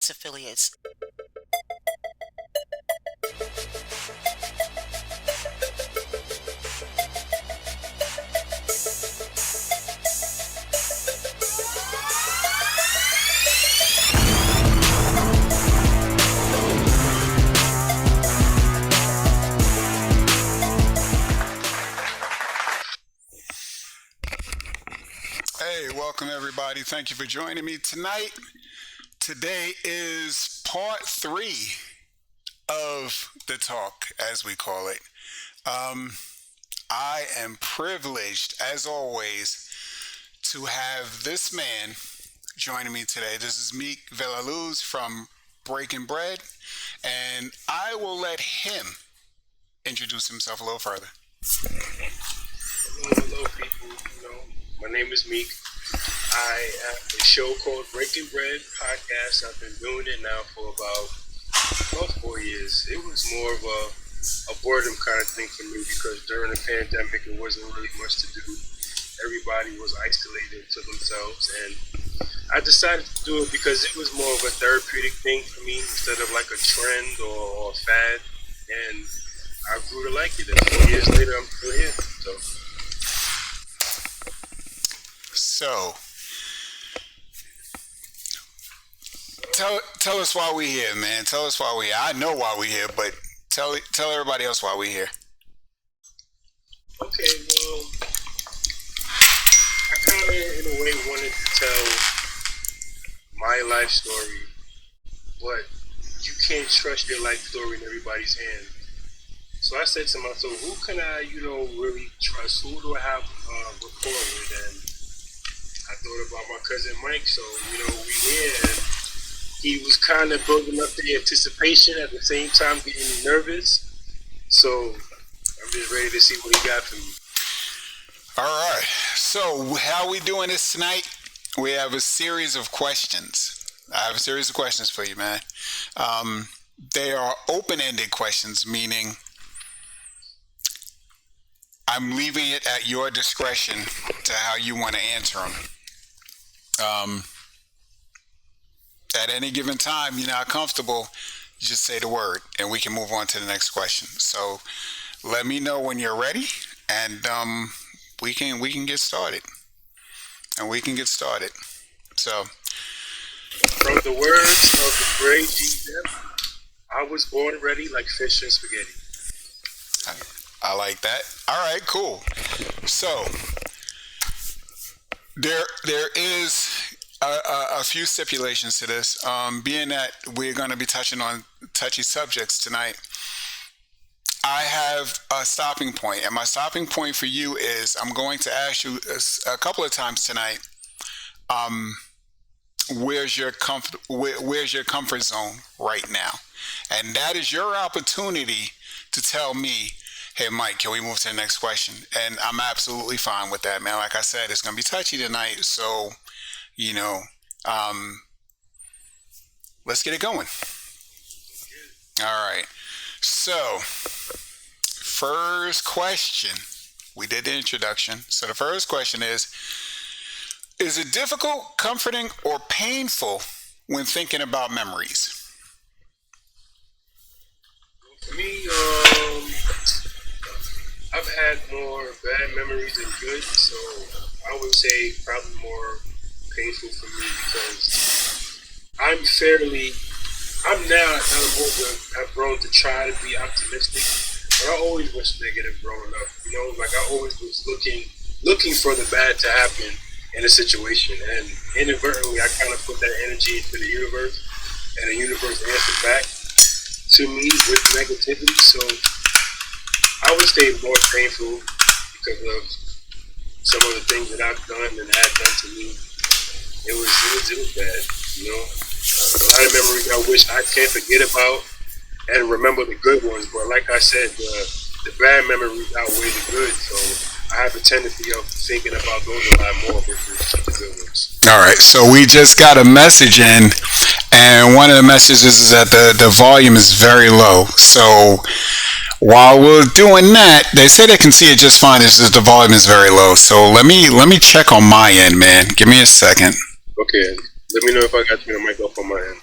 its affiliates. Hey, welcome everybody. Thank you for joining me tonight. Today is part 3 of the talk, as we call it. I am privileged, as always, to have this man joining me today. This is Meek Ve La Luz from Breakin Bread, and I will let him introduce himself a little further. Hello, people. My name is Meek. I have a show called Breakin Bread Podcast. I've been doing it now for about 4 years. It was more of a boredom kind of thing for me because during the pandemic, it wasn't really much to do. Everybody was isolated to themselves, and I decided to do it because it was more of a therapeutic thing for me instead of like a trend or a fad. And I grew to like it. And 4 years later, I'm still here. So, tell us why we're here, man. Tell us why we're here. I know why we're here, but tell everybody else why we're here. Okay, well, I kind of, in a way, wanted to tell my life story, but you can't trust your life story in everybody's hands. So I said to myself, who can I, really trust? Who do I have rapport with? And I thought about my cousin Mike, so, we here, and he was kind of building up the anticipation at the same time getting nervous. So I'm just ready to see what he got for me. All right. So how we doing this tonight? We have a series of questions. I have a series of questions for you, man. They are open-ended questions, meaning I'm leaving it at your discretion to how you want to answer them. At any given time, you're not comfortable, you just say the word and we can move on to the next question. So let me know when you're ready, and we can get started. So, from the words of the great G-Dep, I was born ready like fish and spaghetti. I like that. All right, cool. So there is a few stipulations to this. Being that we're going to be touching on touchy subjects tonight, I have a stopping point, and my stopping point for you is I'm going to ask you a couple of times tonight. Where's your comfort zone right now? And that is your opportunity to tell me, hey, Mike, can we move to the next question? And I'm absolutely fine with that, man. Like I said, it's going to be touchy tonight. So, let's get it going. All right. So, first question. We did the introduction. So the first question is it difficult, comforting, or painful when thinking about memories? For me, I've had more bad memories than good, so I would say probably more painful for me because I'm now at an older, I've grown to try to be optimistic, but I always was negative growing up. Like I always was looking for the bad to happen in a situation, and inadvertently I kind of put that energy into the universe, and the universe answered back to me with negativity. So I would say more painful because of some of the things that I've done and had done to me. It was bad, A lot of memories I wish I can't forget about and remember the good ones. But like I said, the bad memories outweigh the good. So I have a tendency of thinking about those a lot more versus the good ones. All right. So we just got a message in, and one of the messages is that the volume is very low. So while we're doing that, they say they can see it just fine. It's just the volume is very low. So let me check on my end, man. Give me a second. Okay. Let me know if I got you the mic up on my end.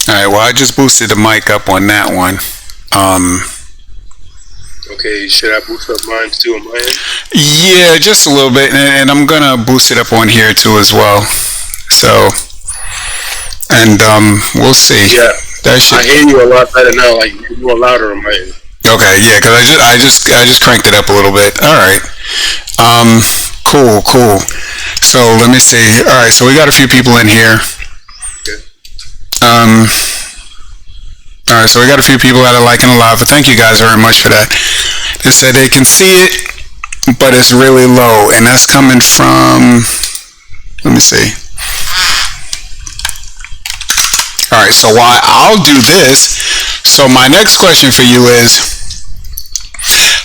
All right. Well, I just boosted the mic up on that one. Okay, should I boost up mine too on my end? Yeah, just a little bit, and I'm gonna boost it up on here too as well. So, and we'll see. Yeah, that shit. I hear you a lot better now. Like you're more louder on my end. Okay, yeah, because I just cranked it up a little bit. All right. Cool. So let me see. All right, so we got a few people in here. Okay. All right, so we got a few people that are liking the live, but thank you guys very much for that. They said they can see it, but it's really low, and that's coming from, let me see. All right, so while I'll do this, so my next question for you is,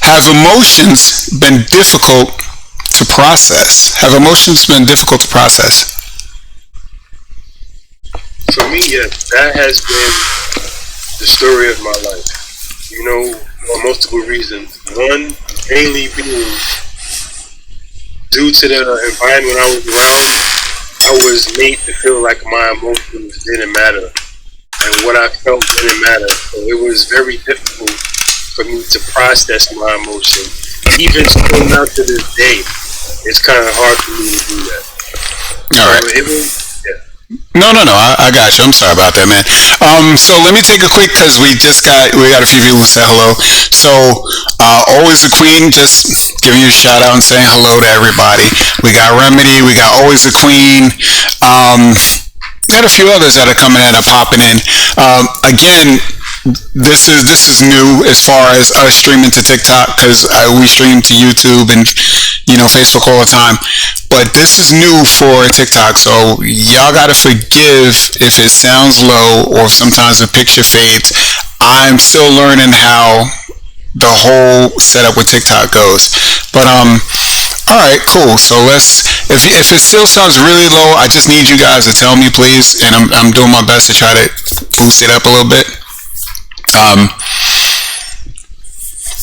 have emotions been difficult to process? Have emotions been difficult to process? For me, yes, that has been the story of my life. You know, for multiple reasons. One, mainly being due to the environment I was around, I was made to feel like my emotions didn't matter. And what I felt didn't matter. So it was very difficult for me to process my emotions. Even still now to this day, it's kind of hard for me to do that. All right. So it was, No, I got you. I'm sorry about that, man. So let me take a quick, because we got a few people who said hello. So, Always the Queen, just giving you a shout out and saying hello to everybody. We got Remedy, we got Always the Queen. Got a few others that are coming in and popping in. Again, this is new as far as us streaming to TikTok, because we stream to YouTube and Facebook all the time. But this is new for TikTok, so y'all gotta forgive if it sounds low or sometimes the picture fades. I'm still learning how the whole setup with TikTok goes. But all right, cool. So if it still sounds really low, I just need you guys to tell me, please, and I'm doing my best to try to boost it up a little bit.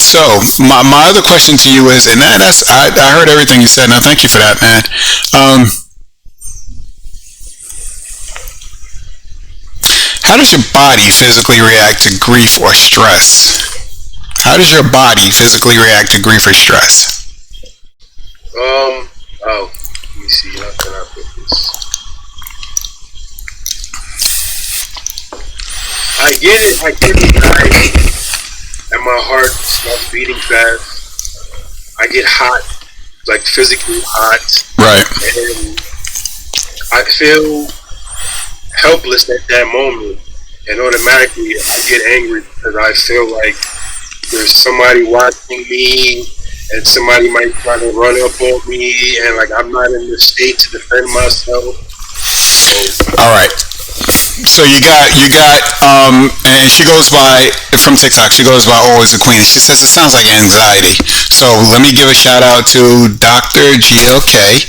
So my other question to you is, and that's I heard everything you said, and I thank you for that, man. How does your body physically react to grief or stress? How does your body physically react to grief or stress? Let me see, how can I put this? I get anxiety, and my heart starts beating fast. I get hot, like physically hot. Right. And I feel helpless at that moment, and automatically I get angry because I feel like there's somebody watching me, and somebody might try to run up on me, and like I'm not in the state to defend myself. So, all right. So you got and she goes by, from TikTok, she goes by Always the Queen. She says it sounds like anxiety. So let me give a shout out to Dr. GLK.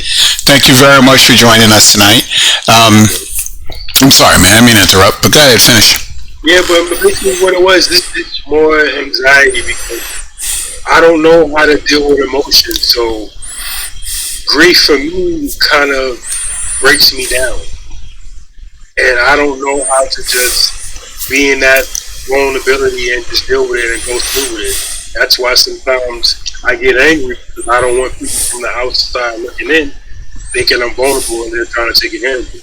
Thank you very much for joining us tonight. I'm sorry, man, I didn't mean to interrupt, but go ahead, finish. Yeah, but basically what it was, this is more anxiety because I don't know how to deal with emotions. So grief for me kind of breaks me down. And I don't know how to just be in that vulnerability and just deal with it and go through with it. That's why sometimes I get angry because I don't want people from the outside looking in thinking I'm vulnerable and they're trying to take advantage of me.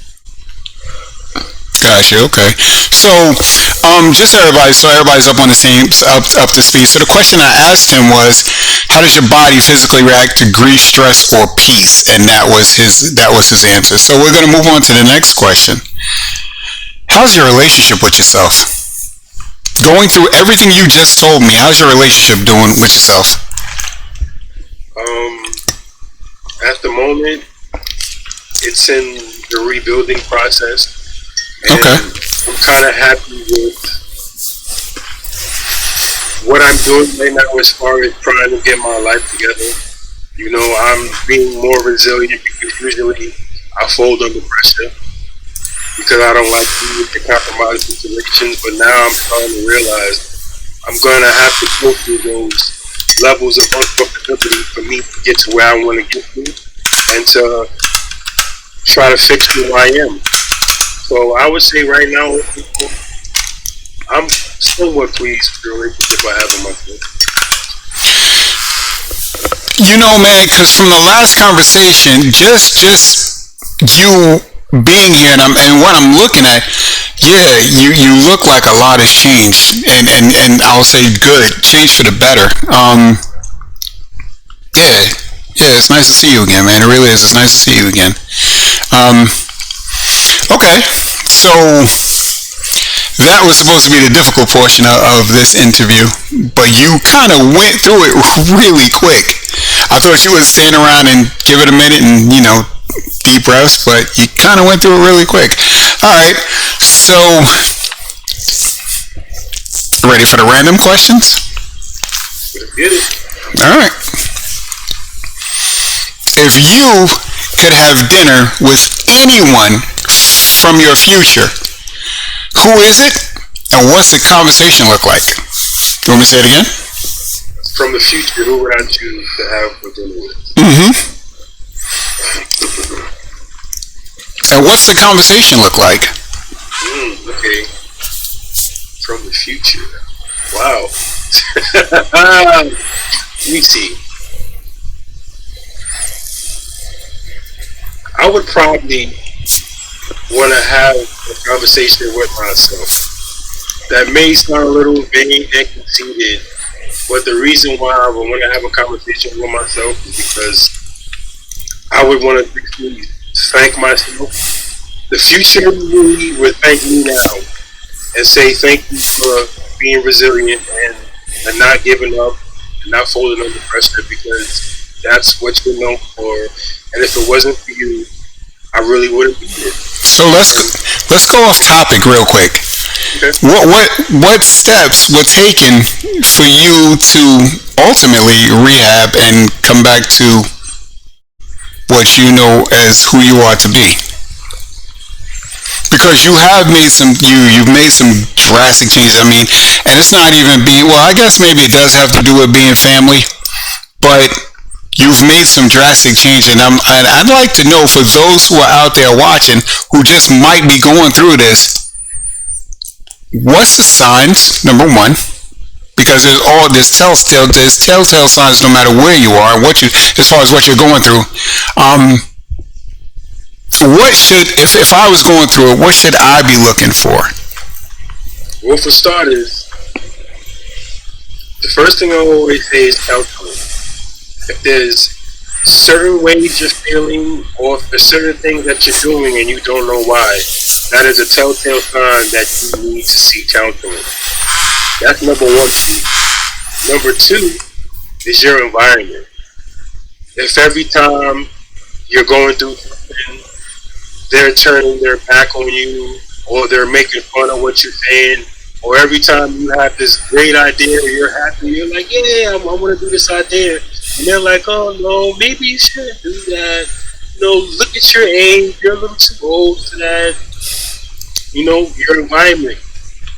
Gotcha. Okay. So, just so everybody's up on the same up to speed. So the question I asked him was, how does your body physically react to grief, stress, or peace? And that was his answer. So we're gonna move on to the next question. How's your relationship with yourself? Going through everything you just told me, how's your relationship doing with yourself? At the moment, it's in the rebuilding process. And okay. I'm kind of happy with what I'm doing right now as far as trying to get my life together. You know, I'm being more resilient because usually I fold under pressure because I don't like being in compromised situations. But now I'm starting to realize I'm gonna have to go through those levels of uncomfortability for me to get to where I want to get to, and to try to fix who I am. So I would say right now, I'm somewhat pleased with the relationship I have with myself. You know, man, because from the last conversation, just you being here, and what I'm looking at, yeah, you look like a lot has changed, and I'll say good, changed for the better. Yeah, yeah, it's nice to see you again, man. It really is. It's nice to see you again. Um, okay, so that was supposed to be the difficult portion of this interview, but you kind of went through it really quick. I thought you would stand around and give it a minute and, deep breaths, but you kind of went through it really quick. All right, so ready for the random questions? Get it. All right. If you could have dinner with anyone from your future, who is it, and what's the conversation look like? You want me to say it again? From the future, who would I choose to have for dinner with? Mm-hmm. And what's the conversation look like? Okay. From the future. Wow. Let me see. I would probably want to have a conversation with myself. That may sound a little vague and conceited, but the reason why I would want to have a conversation with myself is because I would want to thank myself. The future me would thank me now and say thank you for being resilient and not giving up and not folding under pressure, because that's what you're known for. And if it wasn't for you, I really wouldn't be here. So let's go off topic real quick. Okay. What steps were taken for you to ultimately rehab and come back to what you know as who you are to be? Because you have made you've made some drastic changes. I mean, and it's not even I guess maybe it does have to do with being family, but you've made some drastic changes, and I'd like to know, for those who are out there watching who just might be going through this, what's the signs? Number one, because there's telltale signs no matter where you are, as far as what you're going through. If I was going through it, what should I be looking for? Well, for starters, the first thing I always say is calculate. If there's certain ways you're feeling, or if there's certain things that you're doing and you don't know why, that is a telltale sign that you need to seek counseling. That's number one. Number two is your environment. If every time you're going through something, they're turning their back on you, or they're making fun of what you're saying, or every time you have this great idea, you're happy, you're like, yeah, I want to do this idea, and they're like, oh no, maybe you shouldn't do that. Look at your age, you're a little too old for that. Your environment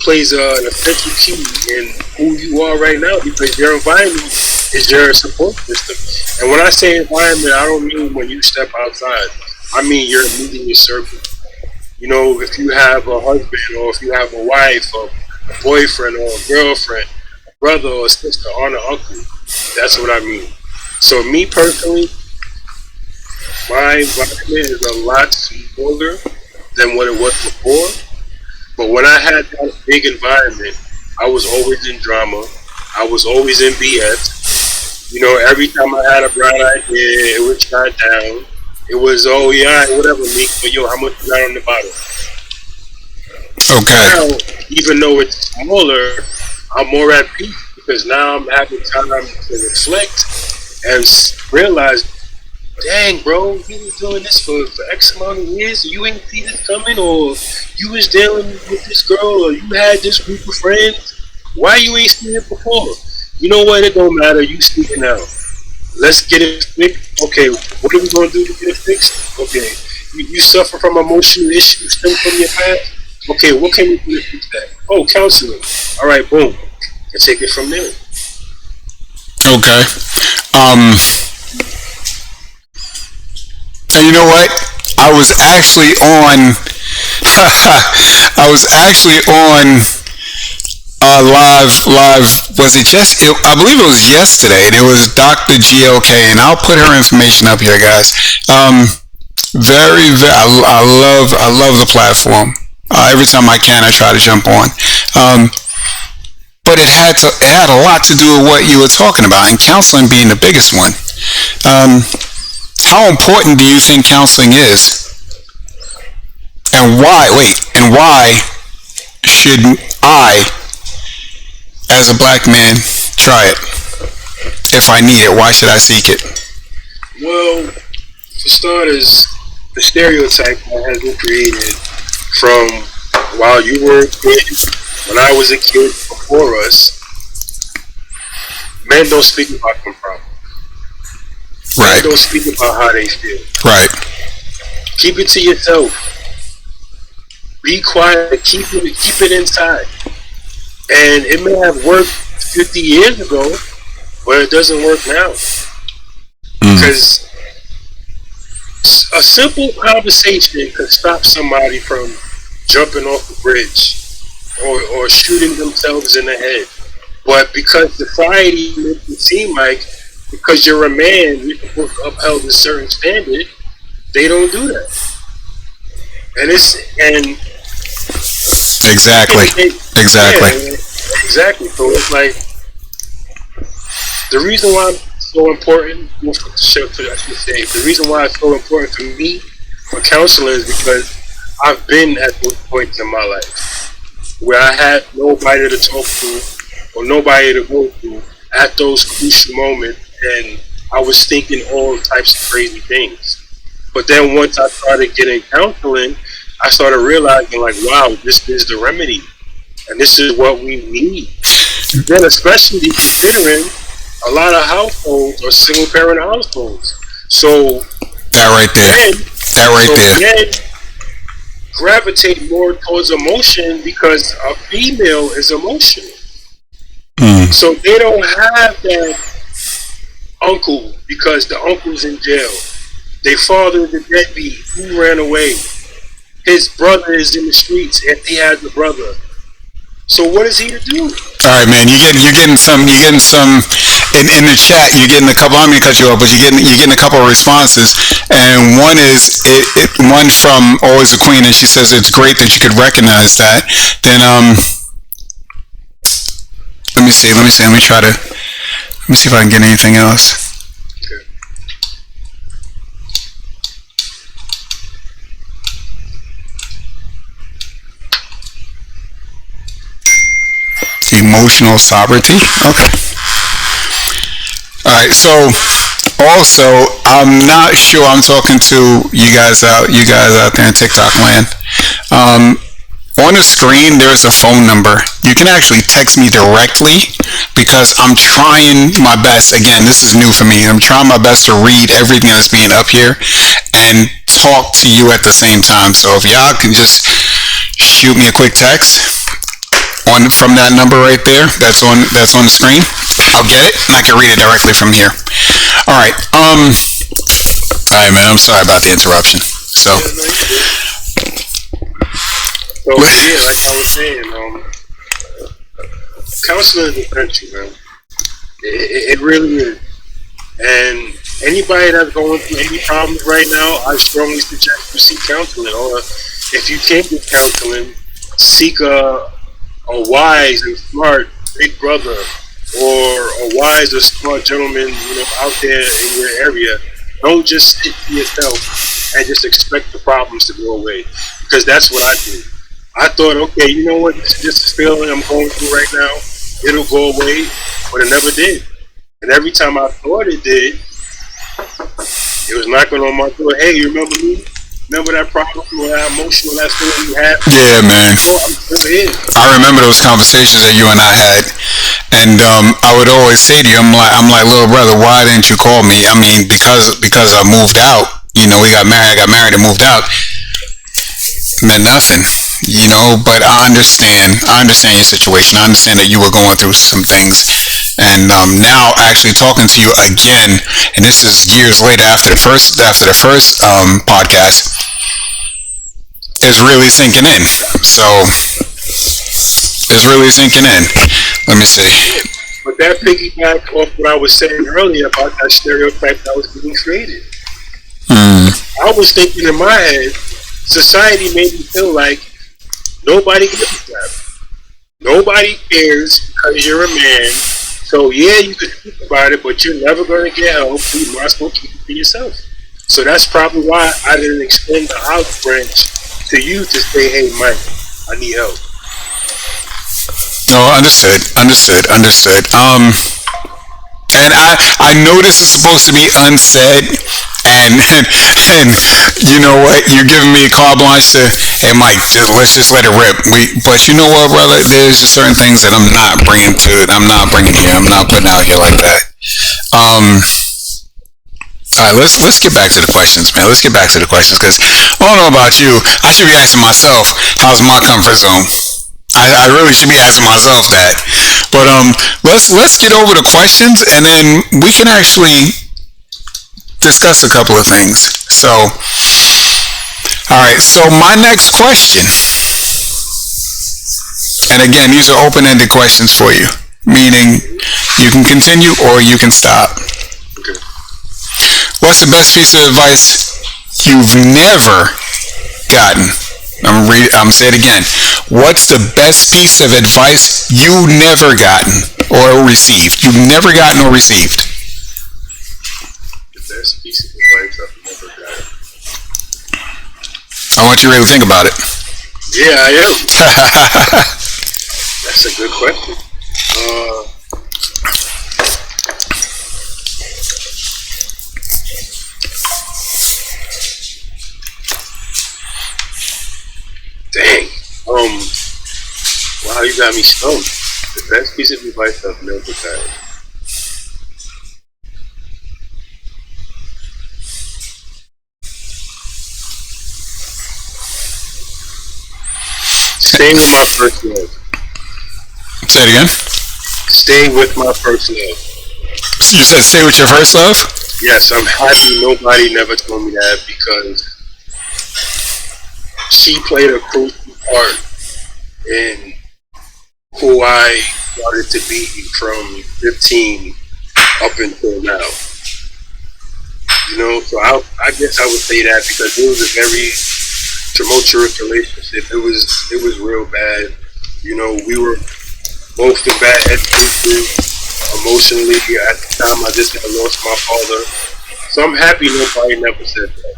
plays an essential key in who you are right now, because your environment is your support system. And when I say environment, I don't mean when you step outside. I mean your immediate circle. If you have a husband, or if you have a wife, or a boyfriend, or a girlfriend, a brother or a sister, or an uncle, that's what I mean. So me personally, my environment is a lot smaller than what it was before. But when I had that big environment, I was always in drama. I was always in BS. Every time I had a bright idea, it would shut down. It was, oh yeah, whatever, Meek, but how much you got on the bottle? Okay. Now, even though it's smaller, I'm more at peace, because now I'm having time to reflect and realize, dang, bro, you was doing this for X amount of years, and you ain't see this coming, or you was dealing with this girl, or you had this group of friends. Why you ain't seen it before? You know what? It don't matter. You see it now. Let's get it fixed. Okay, what are we going to do to get it fixed? Okay, you suffer from emotional issues stem from your past. Okay, what can we do to fix that? Oh, counseling. All right, boom. and take it from there. Okay. And you know what? I was actually on. I was actually on live. Was it just? I believe it was yesterday, and it was Dr. GLK, and I'll put her information up here, guys. I love the platform. Every time I can, I try to jump on. But it had a lot to do with what you were talking about, and counseling being the biggest one. How important do you think counseling is? And why should I, as a black man, try it? If I need it, why should I seek it? Well, for starters, the stereotype that has been created from while you were a kid, when I was a kid before us, men don't speak about them problems. Right. Men don't speak about how they feel. Right. Keep it to yourself. Be quiet. Keep it inside. And it may have worked 50 years ago, but it doesn't work now. Because a simple conversation could stop somebody from jumping off a bridge or shooting themselves in the head. But because society makes it seem like because you're a man, you're upheld a certain standard, they don't do that. And exactly. Yeah, exactly. So it's like the reason why it's so important. I should say the reason why it's so important for me for counseling is because I've been at those points in my life where I had nobody to talk to or nobody to go to at those crucial moments, and I was thinking all types of crazy things. But then once I started getting counseling, I started realizing, like, wow, this is the remedy, and this is what we need. Then, especially considering a lot of households are single-parent households, so that right there, men gravitate more towards emotion because a female is emotional. So they don't have that uncle because the uncle's in jail. Their father is a deadbeat who ran away. His brother is in the streets if he has a brother. So what is he to do? All right, man. You're getting some in the chat. You're getting a couple. I'm gonna cut you off, but you're getting a couple of responses. And one is one from Always a Queen, and she says it's great that you could recognize that. Then let me see. Let me see if I can get anything else. Emotional sovereignty. Okay. All right. So, also, I'm not sure I'm talking to you guys out there in TikTok land. On the screen, there's a phone number. You can actually text me directly because I'm trying my best. Again, this is new for me. I'm trying my best to read everything that's being up here and talk to you at the same time. So if y'all can just shoot me a quick text from that number right there that's on the screen, I'll get it and I can read it directly from here. All right, man, I'm sorry about the interruption. So yeah, like I was saying, counseling is essential, man. It really is. And anybody that's going through any problems right now, I strongly suggest you seek counseling, or if you can't get counseling, seek a wise and smart big brother or a wise or smart gentleman, out there in your area. Don't just sit to yourself and just expect the problems to go away, because that's what I did. I thought, okay, you know what, this is just a feeling I'm going through right now. It'll go away, but it never did. And every time I thought it did, it was knocking on my door. Hey, you remember me? Remember that problem or that emotional, that feeling you had? Yeah, man. Oh, I'm still here. I remember those conversations that you and I had, and I would always say to you, I'm like, little brother, why didn't you call me? I mean, because I moved out. We got married. I got married and moved out. Meant nothing. But I understand your situation. I understand that you were going through some things, and now actually talking to you again, and this is years later after the first podcast, is really sinking in. So it's really sinking in. Let me see. But that piggyback off what I was saying earlier about that stereotype that was being created. I was thinking in my head, society made me feel like nobody gives a crap. Nobody cares because you're a man. So yeah, you can speak about it, but you're never going to get help. You might as well keep it to yourself. So that's probably why I didn't extend the olive branch to you to say, "Hey, Mike, I need help." No, understood. And I know this is supposed to be unsaid, and you know what? You're giving me a carte blanche to, hey Mike, let's just let it rip. But you know what, brother? There's just certain things that I'm not bringing here. I'm not putting out here like that. All right, let's get back to the questions, man. Let's get back to the questions because I don't know about you. I should be asking myself, how's my comfort zone? I really should be asking myself that. But let's get over the questions and then we can actually discuss a couple of things. So, all right. So my next question, and again, these are open-ended questions for you, meaning you can continue or you can stop. Okay. What's the best piece of advice you've never gotten? I'm say it again. What's the best piece of advice you never gotten or received? You've never gotten or received. The best piece of advice I've never gotten. I want you to really think about it. Yeah, I am. That's a good question. Dang. Wow, you got me stumped. The best piece of advice I've never gotten. Stay with my first love. Say it again. Stay with my first love. So you said stay with your first love? Yes, I'm happy nobody never told me that because she played a crucial part in who I started to be from 15 up until now. So I guess I would say that because it was a very tumultuous relationship. It was real bad. We were both in bad headspaces emotionally. At the time, I just had lost my father. So I'm happy nobody never said that.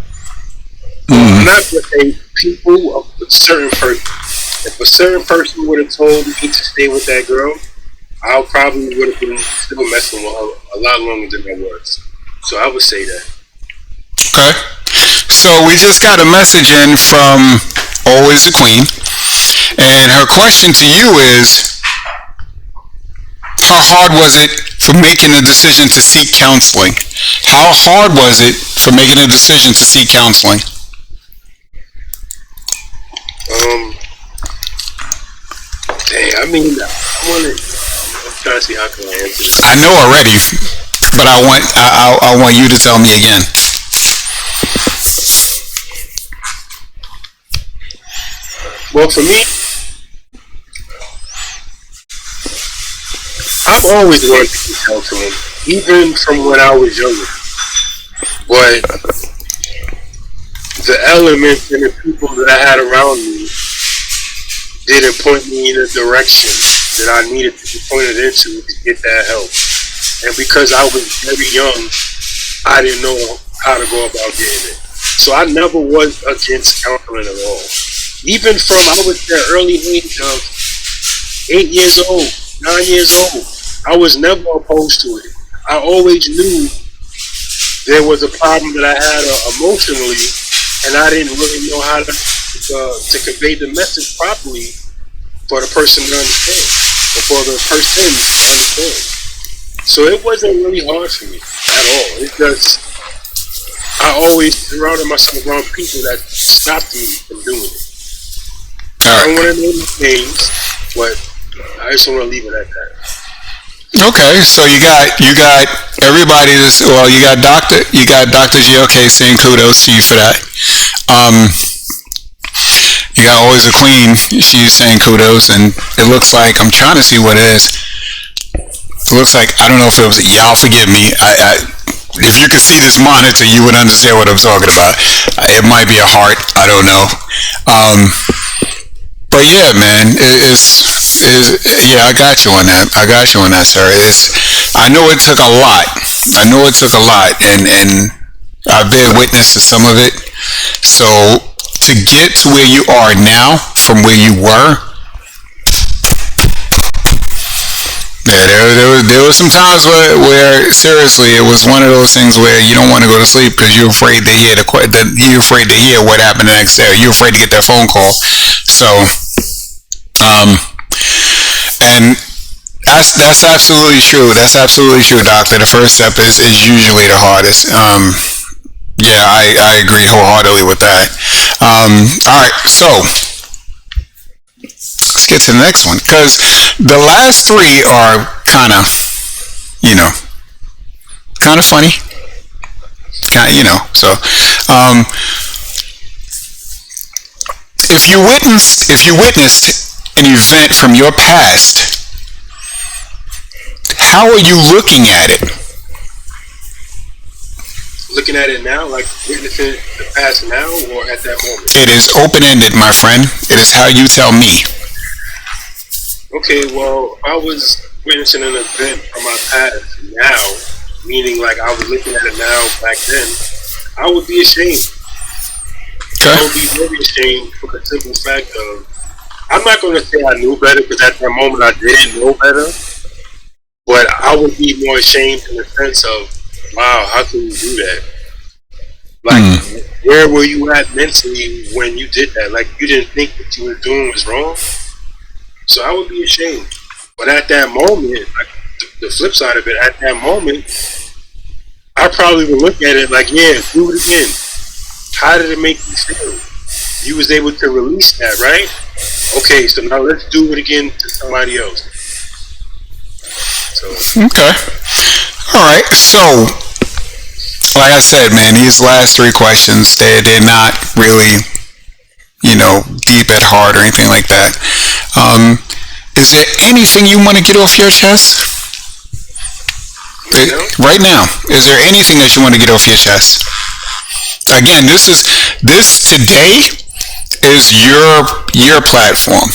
Not just a people, a certain person. If a certain person would have told me to stay with that girl, I probably would have been still messing with her a lot longer than I was. So I would say that. Okay. So we just got a message in from Always the Queen, and her question to you is, how hard was it for making a decision to seek counseling? How hard was it for making a decision to seek counseling? I'm trying to see how can I answer this. I know already, but I want you to tell me again. Well, for me, I've always wanted to get counseling, even from when I was younger. But the elements and the people that I had around me didn't point me in the direction that I needed to be pointed into to get that help. And because I was very young, I didn't know how to go about getting it. So I never was against counseling at all. Even from I was the early age of 8 years old, 9 years old, I was never opposed to it. I always knew there was a problem that I had emotionally, and I didn't really know how to convey the message properly for the person to understand, or for the person to understand. So it wasn't really hard for me at all. It's just I always surrounded myself around people that stopped me from doing it. I All don't right. want to name names, but I just want to leave it at that. Okay, so you got everybody. You got Doctor GLK saying kudos to you for that. Um, you got always a queen. She's saying kudos, and it looks like I'm trying to see what it is. It looks like I don't know if it was y'all. Forgive me. If you could see this monitor, you would understand what I'm talking about. It might be a heart. I don't know. Um, but yeah, man, yeah. I got you on that. I got you on that, sir. I know it took a lot. I know it took a lot, and I've been witness to some of it. So to get to where you are now from where you were, yeah, there was some times where seriously it was one of those things where you don't want to go to sleep because you're afraid to hear you're afraid to hear what happened the next day. You're afraid to get that phone call. So, and that's absolutely true. That's absolutely true, doctor. The first step is usually the hardest. Yeah, I agree wholeheartedly with that. All right, so let's get to the next one because the last three are kind of, you know, kind of funny. Kind of, so um, if you witnessed an event from your past, how are you looking at it? Looking at it now, like witnessing the past now, or at that moment? It is open-ended, my friend. It is how you tell me. Okay, well, if I was witnessing an event from my past now, meaning like I was looking at it now back then, I would be ashamed. Okay. I would be very ashamed for the simple fact of, I'm not going to say I knew better because at that moment I didn't know better, but I would be more ashamed in the sense of, wow, how can you do that? Like, where were you at mentally when you did that? Like, you didn't think what you were doing was wrong? So I would be ashamed. But at that moment, like, the flip side of it, at that moment, I probably would look at it like, yeah, do it again. How did it make you feel? You was able to release that, right? Okay, so now let's do it again to somebody else. So. Okay. All right. So, like I said, man, these last three questions, they're not really, deep at heart or anything like that. Is there anything you want to get off your chest? Right now, is there anything that you want to get off your chest? Again, this today is your platform.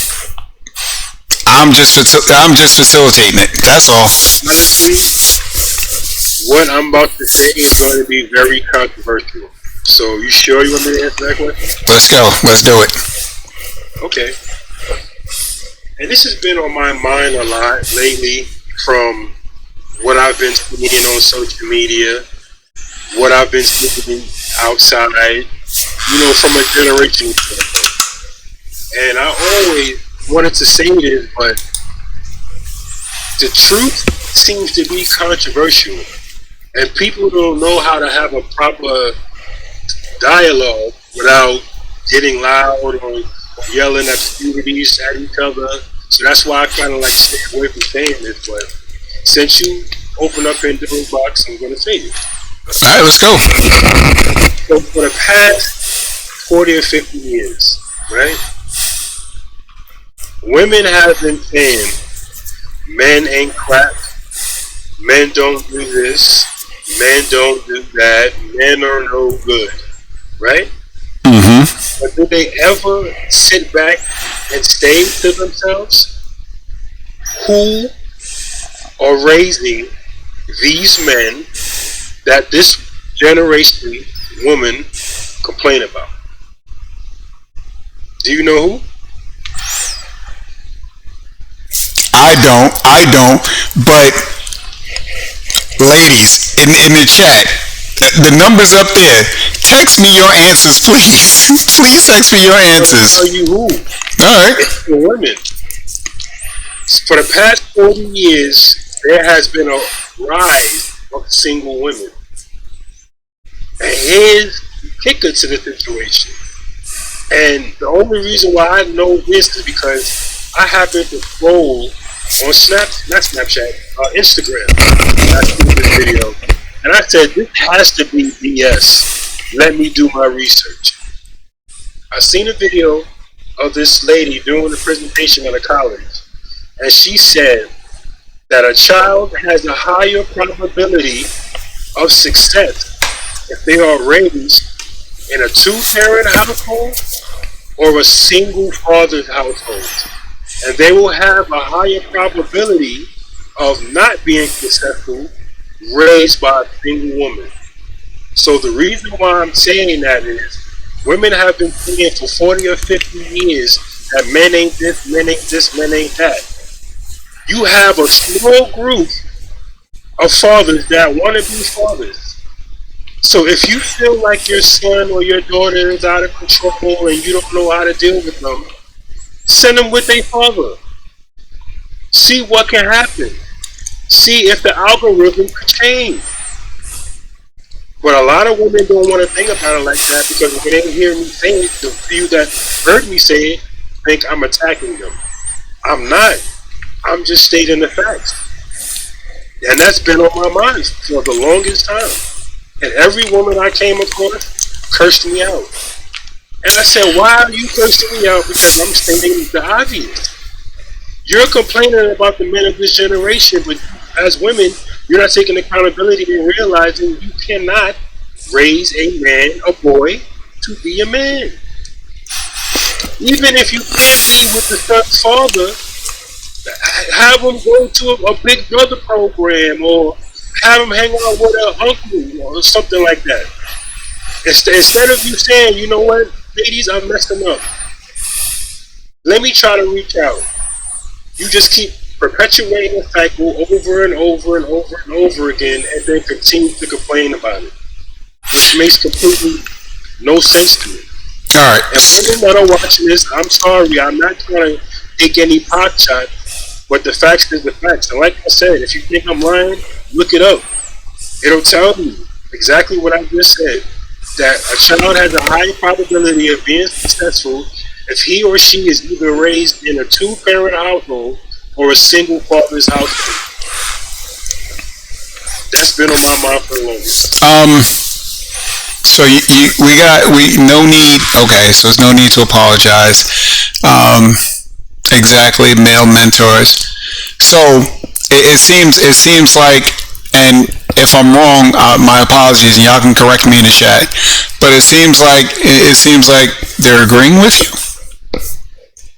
I'm just facilitating it. That's all. Honestly, what I'm about to say is going to be very controversial. So, you sure you want me to answer that question? Let's go. Let's do it. Okay. And this has been on my mind a lot lately from what I've been seeing on social media, what I've been seeing outside, from a generational standpoint. And I always wanted to say this, but the truth seems to be controversial. And people don't know how to have a proper dialogue without getting loud or yelling obscenities at each other. So that's why I kind of like stay away from saying this. But since you open up Pandora's box, I'm going to say it. All right, let's go. So for the past 40 or 50 years, right, women have been saying men ain't crap, men don't do this, men don't do that, men are no good, right? Mm-hmm. But did they ever sit back and say to themselves, who are raising these men that this generation woman complain about? Do you know who? I don't, but ladies in the chat, the number's up there. Text me your answers, please. Please text me your answers. I'll tell you who. All right. It's the women. For the past 40 years, there has been a rise of single women. And here's the kicker to the situation. And the only reason why I know this is because I happen to scroll on not Snapchat, Instagram. And I see this video, and I said, "This has to be BS." Let me do my research. I seen a video of this lady doing a presentation at a college, and she said that a child has a higher probability of success if they are raised in a two-parent household or a single father's household. And they will have a higher probability of not being successful raised by a single woman. So the reason why I'm saying that is women have been saying for 40 or 50 years that men ain't this, men ain't this, men ain't that. You have a small group of fathers that want to be fathers. So if you feel like your son or your daughter is out of control and you don't know how to deal with them, send them with their father. See what can happen. See if the algorithm could change. But a lot of women don't want to think about it like that because when they hear me say it, the few that heard me say it think I'm attacking them. I'm not. I'm just stating the facts. And that's been on my mind for the longest time. And every woman I came across cursed me out. And I said, why are you cursing me out? Because I'm stating the obvious. You're complaining about the men of this generation, but as women, you're not taking accountability and realizing you cannot raise a man, a boy, to be a man. Even if you can't be with the son's father, have him go to a Big Brother program or have him hang out with an uncle or something like that. Instead of you saying, you know what, ladies, I'm messing up. Let me try to reach out. You just keep perpetuating the cycle over and over and over and over again and then continue to complain about it. Which makes completely no sense to me. All right. And women that are watching this, I'm sorry, I'm not trying to take any pot shot, but the facts is the facts. And like I said, if you think I'm lying, look it up. It'll tell you exactly what I just said. That a child has a higher probability of being successful if he or she is either raised in a two-parent household or a single father's household. That's been on my mind for the longest. So no need. Okay, so there's no need to apologize. Exactly, male mentors. So it seems like, and if I'm wrong, my apologies, and y'all can correct me in the chat. But it seems like they're agreeing with you.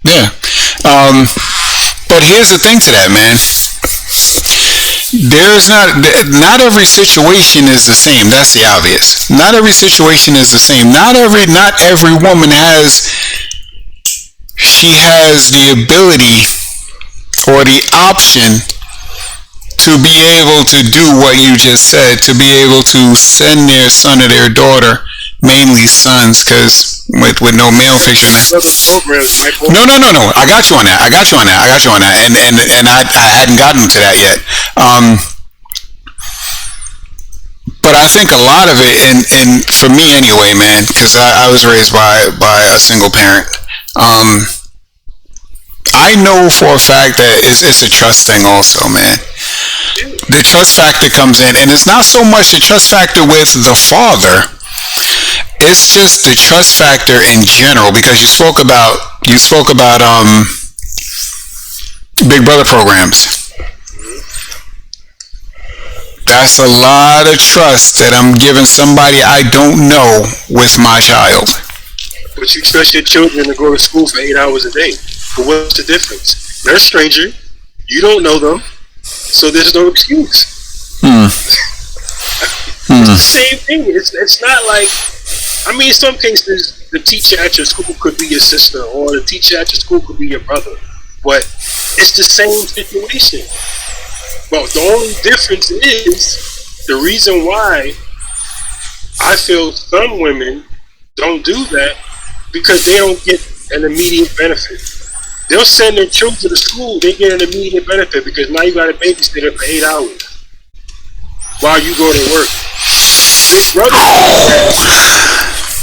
Yeah. But here's the thing to that, man. There's not every situation is the same. That's the obvious. Not every situation is the same. Not every woman has the ability or the option to be able to do what you just said, to be able to send their son or their daughter, mainly sons, because with no male figure. No. I got you on that. And I hadn't gotten to that yet. But I think a lot of it, and for me anyway, man, because I was raised by a single parent. I know for a fact that it's a trust thing also, man. The trust factor comes in, and it's not so much the trust factor with the father. It's just the trust factor in general, because you spoke about Big Brother programs. That's a lot of trust that I'm giving somebody I don't know with my child. But you trust your children to go to school for 8 hours a day. But what's the difference? They're a stranger. You don't know them. So there's no excuse. It's the same thing. It's not like, I mean, in some cases, the teacher at your school could be your sister, or the teacher at your school could be your brother. But it's the same situation. But the only difference is the reason why I feel some women don't do that, because they don't get an immediate benefit. They'll send their children to school, they get an immediate benefit because now you got a babysitter for 8 hours while you go to work.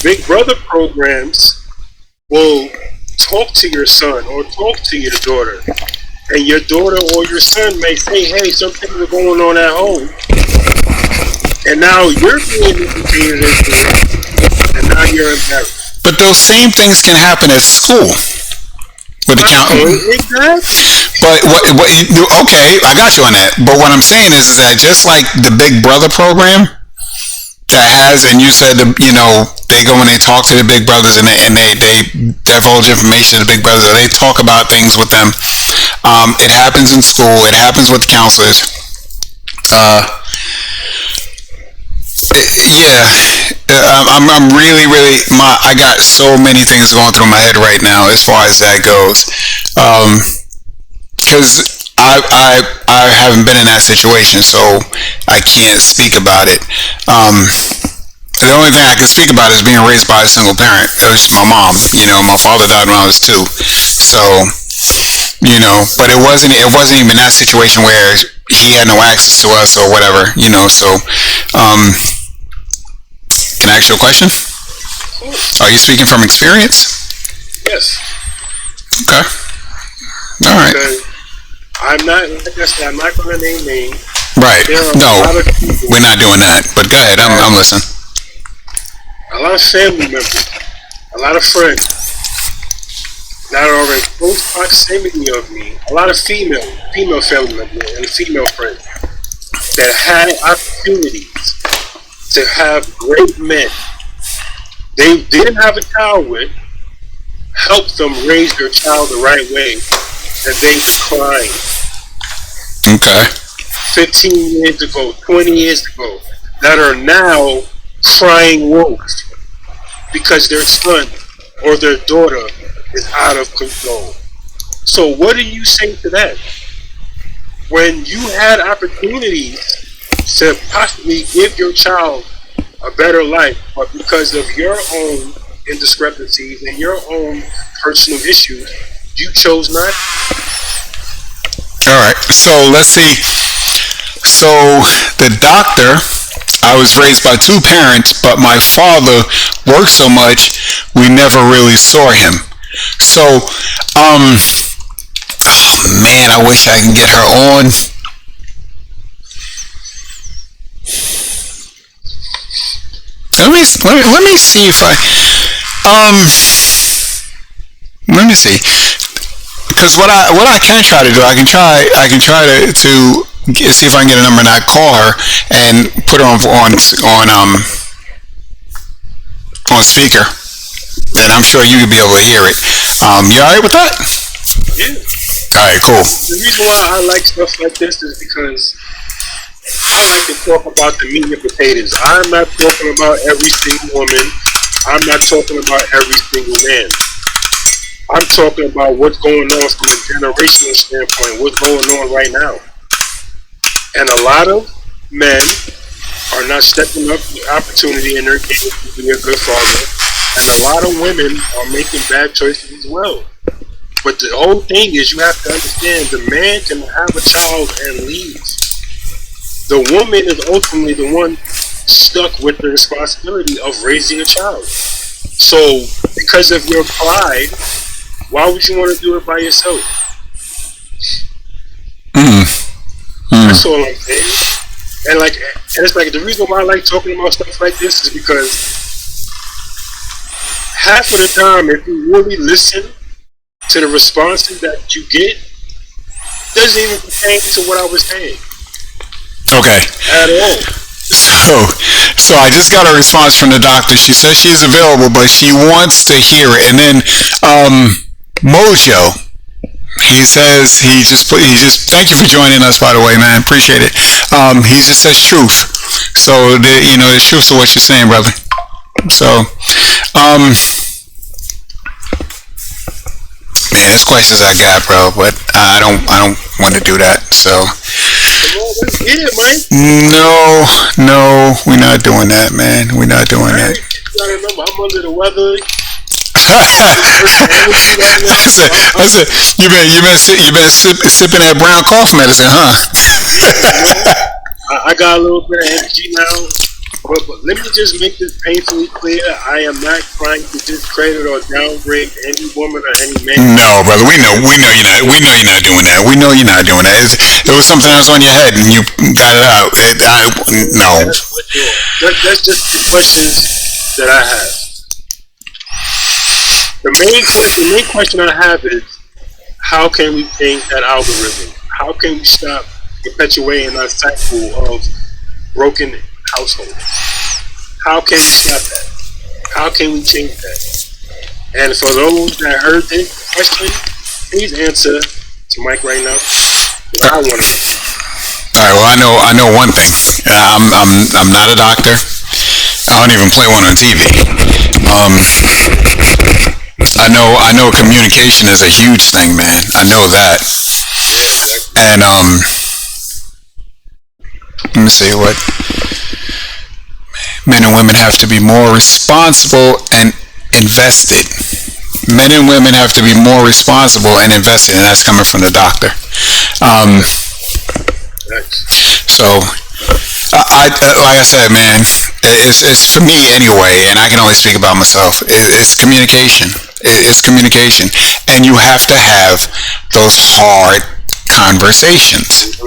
Big Brother programs will talk to your son or talk to your daughter, and your daughter or your son may say, "Hey, some things are going on at home," and now you're being implicated into it, and now you're embarrassed. But those same things can happen at school with the counselor. Exactly. But okay, I got you on that. But what I'm saying is that just like the Big Brother program that has, and you said, they go and they talk to the big brothers and they divulge information to the big brothers. Or they talk about things with them. It happens in school. It happens with the counselors. I'm really, really. I got so many things going through my head right now as far as that goes. Because I haven't been in that situation, so I can't speak about it. The only thing I can speak about is being raised by a single parent. It was my mom. My father died when I was 2, so But it wasn't even that situation where he had no access to us or whatever. So can I ask you a question? Are you speaking from experience? Yes. Okay. All right. Because I'm not, like I said, I'm not going to name names. Right. No, we're not doing that. But go ahead. I'm listening. A lot of family members, a lot of friends that are in close proximity of me, a lot of female family members and female friends that had opportunities to have great men they didn't have a child with, help them raise their child the right way, and they declined. Okay. 15 years ago, 20 years ago, that are now crying wolf because their son or their daughter is out of control. So what do you say to that? When you had opportunities to possibly give your child a better life, but because of your own indiscrepancies and your own personal issues, you chose not. All right. So let's see. So the doctor, I was raised by 2 parents, but my father worked so much, we never really saw him. So, oh man, I wish I can get her on. Let me see if let me see, because what I can try to do, I can try to see if I can get a number and I call her and put her on speaker, and I'm sure you could be able to hear it. You alright with that? Yeah. Alright, cool. The reason why I like stuff like this is because I like to talk about the meat and potatoes. I'm not talking about every single woman. I'm not talking about every single man. I'm talking about what's going on from a generational standpoint, what's going on right now. And a lot of men are not stepping up the opportunity in their game to be a good father. And a lot of women are making bad choices as well. But the whole thing is, you have to understand, the man can have a child and leave. The woman is ultimately the one stuck with the responsibility of raising a child. So, because of your pride, why would you want to do it by yourself? That's all I'm saying. And it's like the reason why I like talking about stuff like this is because half of the time, if you really listen to the responses that you get, it doesn't even pertain to what I was saying. Okay. At all. So I just got a response from the doctor. She says she's available, but she wants to hear it. And then Mojo, he says he just thank you for joining us, by the way, man. Appreciate it. He just says truth. So there's truth to what you're saying, brother. So man, there's questions I got, bro, but I don't want to do that. So let's get it, Mike. No, we're not doing that, man. We're not doing that. You gotta remember, I'm under the weather. I said, you been sipping that brown cough medicine, huh? I got a little bit of energy now. But let me just make this painfully clear. I am not trying to discredit or downgrade any woman or any man. No, brother, we know you're not doing that. We know you're not doing that. It was something that's on your head and you got it out. No. That's just the questions that I have. The main question I have is, how can we change that algorithm? How can we stop perpetuating that cycle of broken households? How can we stop that? How can we change that? And for those that heard this question, please answer to Mike right now. I want to know. All right. Well, I know one thing. I'm not a doctor. I don't even play one on TV. I know communication is a huge thing, man. I know that. And let me see what men and women have to be more responsible and invested. Men and women have to be more responsible and invested, and that's coming from the doctor. So, I like I said, man, it's for me anyway, and I can only speak about myself. It's communication. It's communication, and you have to have those hard conversations.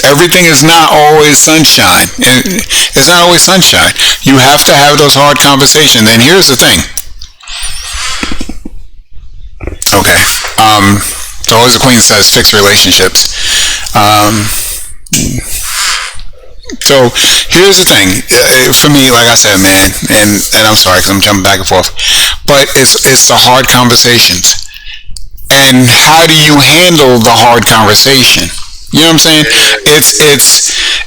Everything is not always sunshine. It's not always sunshine. You have to have those hard conversations. And here's the thing. Okay. So as the Queen says, fix relationships. So here's the thing. For me, like I said, man, and I'm sorry because I'm jumping back and forth, but it's the hard conversations. And how do you handle the hard conversation? You know what I'm saying?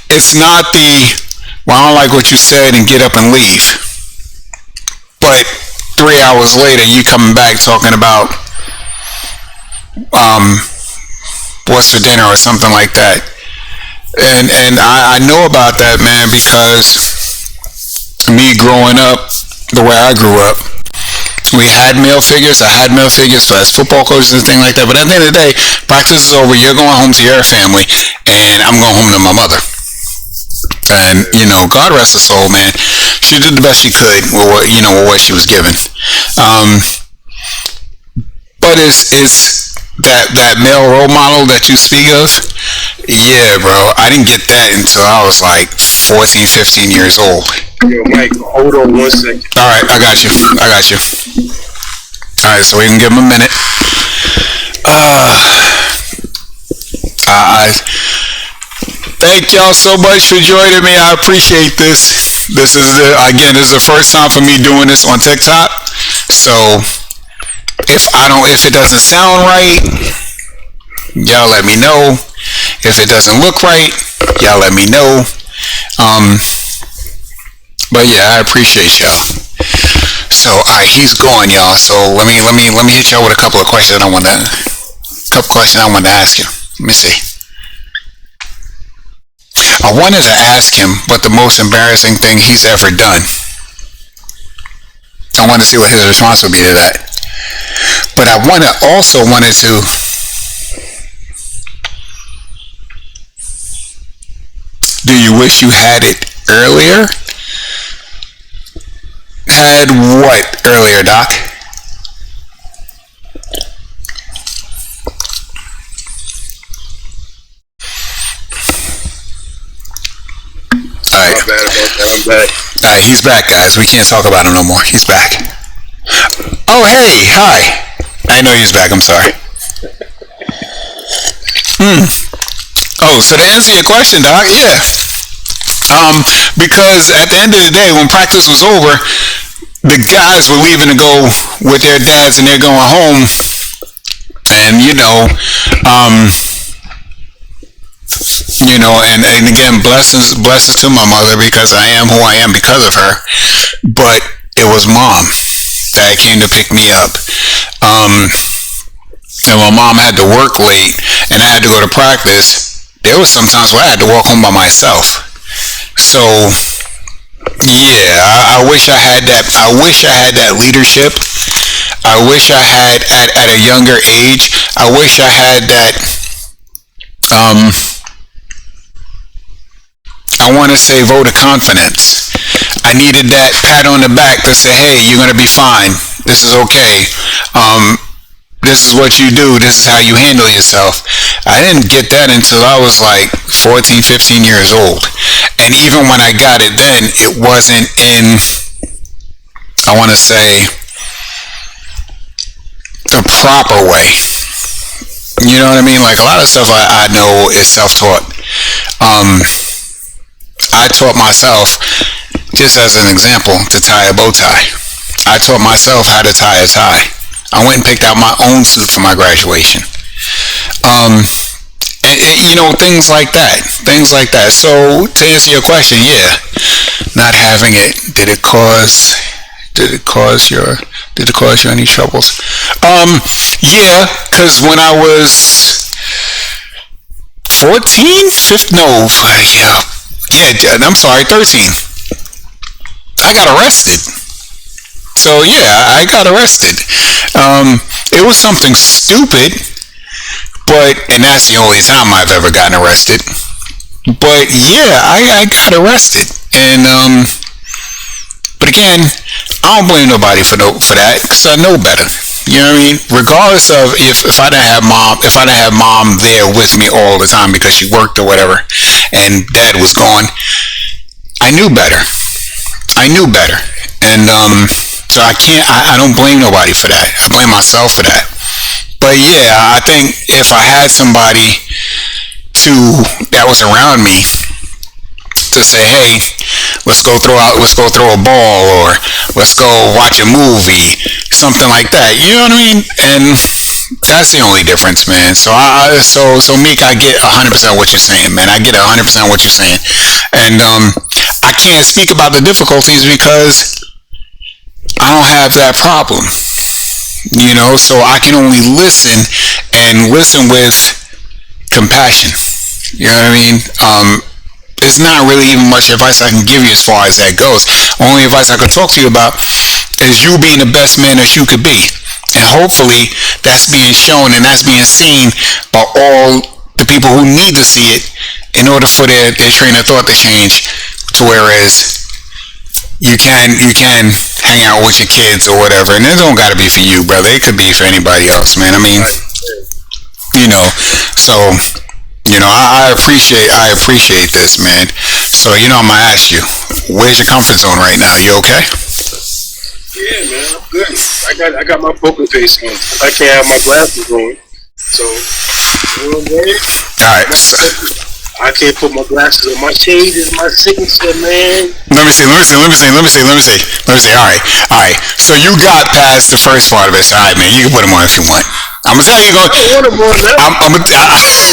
It's not the, well, I don't like what you said and get up and leave. But 3 hours later, you coming back talking about what's for dinner or something like that. And I know about that, man, because me growing up the way I grew up, we had male figures. I had male figures as football coaches and things like that. But at the end of the day, practice is over. You're going home to your family, and I'm going home to my mother. And God rest her soul, man. She did the best she could with what she was given. But it's that male role model that you speak of. Yeah, bro. I didn't get that until I was like 14, 15 years old. Yo, Mike, hold on 1 second. All right, I got you. All right, so we can give him a minute. I thank y'all so much for joining me. I appreciate this. This is the first time for me doing this on TikTok. So if it doesn't sound right, y'all let me know. If it doesn't look right, y'all let me know. But yeah, I appreciate y'all. So he's gone, y'all. So let me hit y'all with a couple of questions I want to ask you. Let me see. I wanted to ask him what the most embarrassing thing he's ever done. I want to see what his response would be to that. But I wanted to. Do you wish you had it earlier? Had what earlier, Doc? Alright. I'm bad about that. I'm back. Alright, he's back, guys. We can't talk about him no more. He's back. Oh, hey. Hi. I know he's back. I'm sorry. Oh, so to answer your question, Doc, yeah. Because at the end of the day, when practice was over, the guys were leaving to go with their dads and they're going home. And, and again, blessings to my mother because I am who I am because of her. But it was Mom that came to pick me up. And my mom had to work late and I had to go to practice. There was some times where I had to walk home by myself. So yeah, I wish I had that. I wish I had that leadership. I wish I had at a younger age. I wish I had that. I want to say vote of confidence. I I needed that pat on the back to say, hey, you're gonna be fine. This is okay. This is what you do. This is how you handle yourself. I didn't get that until I was like 14, 15 years old. And even when I got it then, it wasn't in, I want to say, the proper way. You know what I mean? Like a lot of stuff I know is self-taught. I taught myself, just as an example, to tie a bow tie. I taught myself how to tie a tie. I went and picked out my own suit for my graduation. And, you know, things like that. So to answer your question, yeah, not having it, did it cause you any troubles? Yeah, because when I was 14, 15, no, I'm sorry, 13, I got arrested. So yeah, I got arrested. It was something stupid, and that's the only time I've ever gotten arrested. But yeah, I got arrested, and but again, I don't blame nobody for that, because I know better. You know what I mean? Regardless of if I didn't have mom there with me all the time because she worked or whatever, and dad was gone, I knew better, and so I don't blame nobody for that. I blame myself for that. But yeah, I think if I had somebody that was around me to say, hey, let's go throw a ball, or let's go watch a movie, something like that. You know what I mean? And that's the only difference, man. So Meek, I get 100% what you're saying, man. I get 100% what you're saying, and I can't speak about the difficulties because I don't have that problem, you know, so I can only listen with compassion. You know what I mean? There's not really even much advice I can give you as far as that goes. Only advice I can talk to you about is you being the best man that you could be. And hopefully that's being shown and that's being seen by all the people who need to see it in order for their train of thought to change to whereas you can hang out with your kids or whatever, and it don't gotta be for you, brother. It could be for anybody else, man. I mean, you know, so you know, I appreciate this, man. So you know, I'm gonna ask you, where's your comfort zone right now? You okay? Yeah, man, I'm good. I got my poker face on. I can't have my glasses on, so you know what I'm saying? All right. I can't put my glasses on. My shade is my signature, man. Let me see. All right. So you got past the first part of it. So, all right, man. You can put them on if you want. I'm gonna say how you going.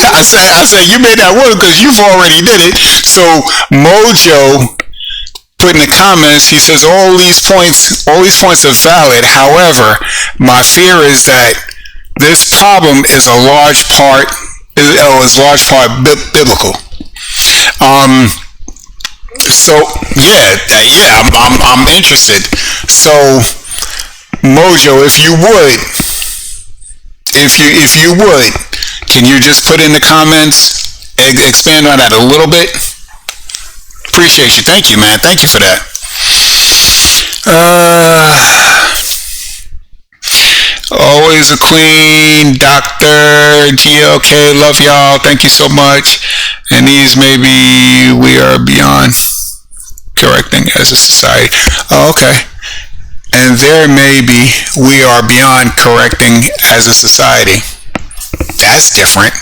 I said you made that work because you've already did it. So Mojo put in the comments. He says all these points are valid. However, my fear is that this problem is a large part biblical. So yeah, I'm interested. So Mojo, if you would, can you just put in the comments, expand on that a little bit? Appreciate you. Thank you, man. Thank you for that. Always a queen, Dr. GLK, love y'all, thank you so much. And these maybe we are beyond correcting as a society. Oh, okay. And there maybe we are beyond correcting as a society. That's different.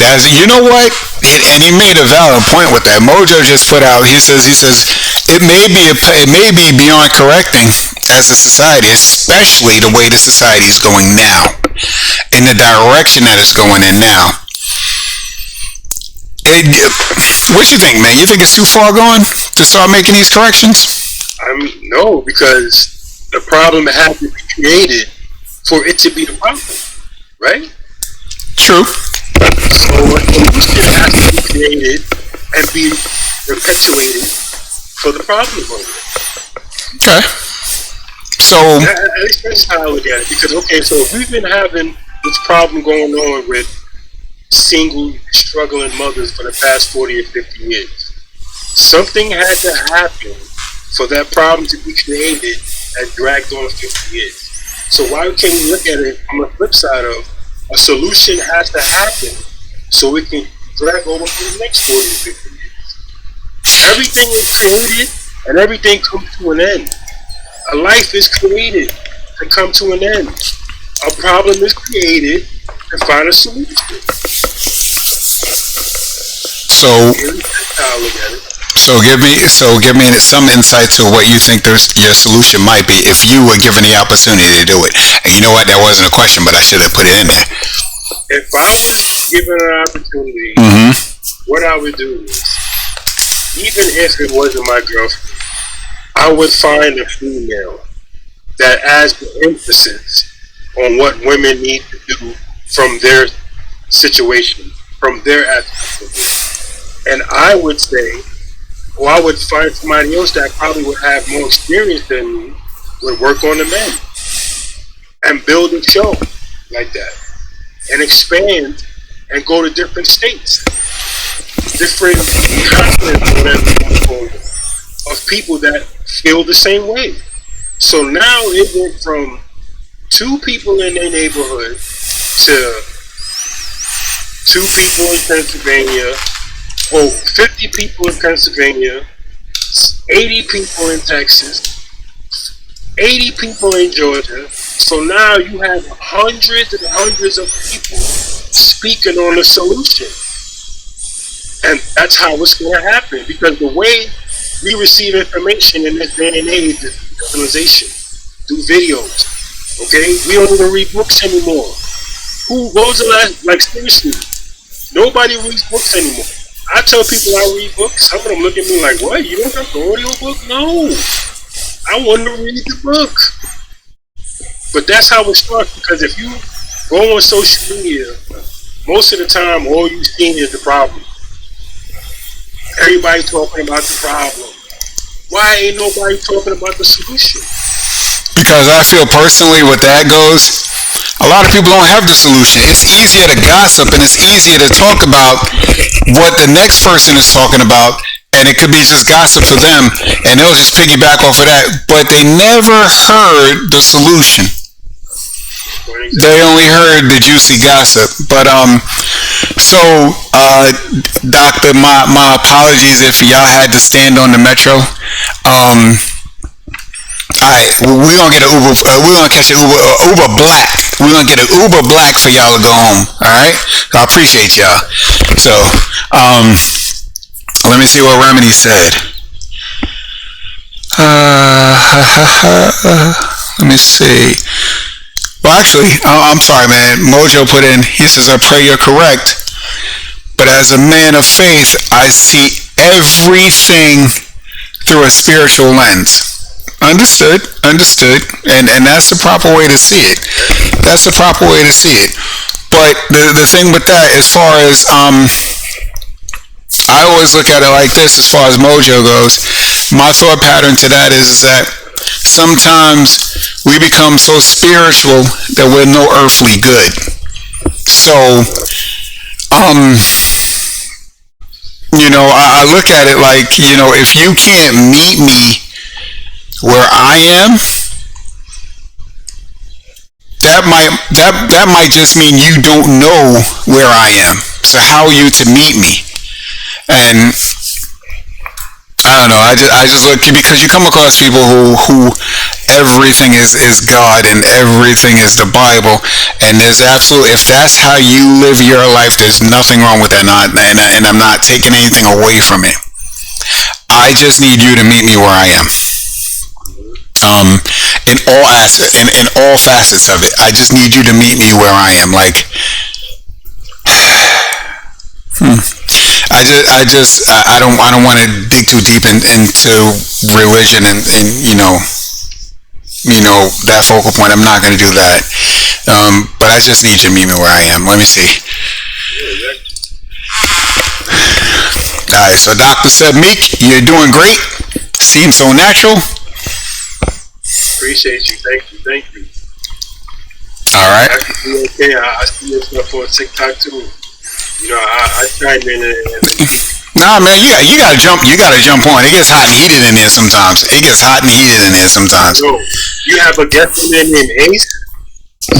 You know what? And he made a valid point with that. Mojo just put out, he says it may be beyond correcting as a society, especially the way the society is going now, in the direction that it's going in now. What you think, man? You think it's too far gone to start making these corrections? No, because the problem has to be created for it to be the problem, right? True. So it has to be created and be perpetuated for the problem of it. Okay. So at least that's how I look at it. Because so if we've been having this problem going on with single struggling mothers for the past 40 or 50 years, something had to happen for that problem to be created and dragged on 50 years. So why can't we look at it on the flip side of a solution has to happen so it can drag over for the next 40 to 50 years? Everything is created and everything comes to an end. A life is created to come to an end. A problem is created to find a solution. So give me some insight to what you think your solution might be if you were given the opportunity to do it. And you know what? That wasn't a question, but I should have put it in there. If I was given an opportunity, what I would do is, even if it wasn't my girlfriend, I would find a female that adds the emphasis on what women need to do from their situation, from their aspect of it. And I would say, or I would find somebody else that probably would have more experience than me, would work on the men and build a show like that and expand and go to different states, different continents, whatever you want to call it, of people that feel the same way. So now it went from 2 people in their neighborhood to 2 people in Pennsylvania, 50 people in Pennsylvania, 80 people in Texas, 80 people in Georgia. So now you have hundreds and hundreds of people speaking on a solution. And that's how it's going to happen. Because the way we receive information in this day and age is visualization, through videos. Okay? We don't even read books anymore. Who goes to like seriously? Nobody reads books anymore. I tell people I read books. Some of them look at me like, what? You don't have the audio book? No. I want to read the book. But that's how it starts, because if you go on social media, most of the time all you see is the problem. Everybody talking about the problem. Why ain't nobody talking about the solution? Because I feel personally with that goes, a lot of people don't have the solution. It's easier to gossip and it's easier to talk about what the next person is talking about, and it could be just gossip for them and they'll just piggyback off of that, but they never heard the solution. They only heard the juicy gossip. But doctor, my apologies if y'all had to stand on the metro. Alright, we're gonna get an Uber. We're gonna catch an Uber Black. We're gonna get an Uber Black for y'all to go home. All right, so I appreciate y'all. So, let me see what Remedy said. Let me see. Well, actually, I'm sorry, man. Mojo put in. He says, "I pray you're correct, but as a man of faith, I see everything through a spiritual lens." Understood, and that's the proper way to see it. That's the proper way to see it. But the thing with that, as far as I always look at it like this. As far as Mojo goes, my thought pattern to that is that sometimes we become so spiritual that we're no earthly good. So, I look at it like, if you can't meet me where I am, that might just mean you don't know where I am. So how are you to meet me? And I don't know. I just look, because you come across people who everything is God and everything is the Bible, and there's absolutely, if that's how you live your life, there's nothing wrong with that. And I'm not taking anything away from it. I just need you to meet me where I am. In all facets of it, I just need you to meet me where I am. Like, I don't want to dig too deep into religion and that focal point. I'm not going to do that. But I just need you to meet me where I am. Let me see. All right. So Doctor said, Meek, you're doing great. Seems so natural. Appreciate you. Thank you. All right. Okay. I see your stuff on TikTok too. I chime in and Nah, man, you gotta jump. You gotta jump on. It gets hot and heated in there sometimes. It gets hot and heated in there sometimes. Yo, you have a guest in there named Ace.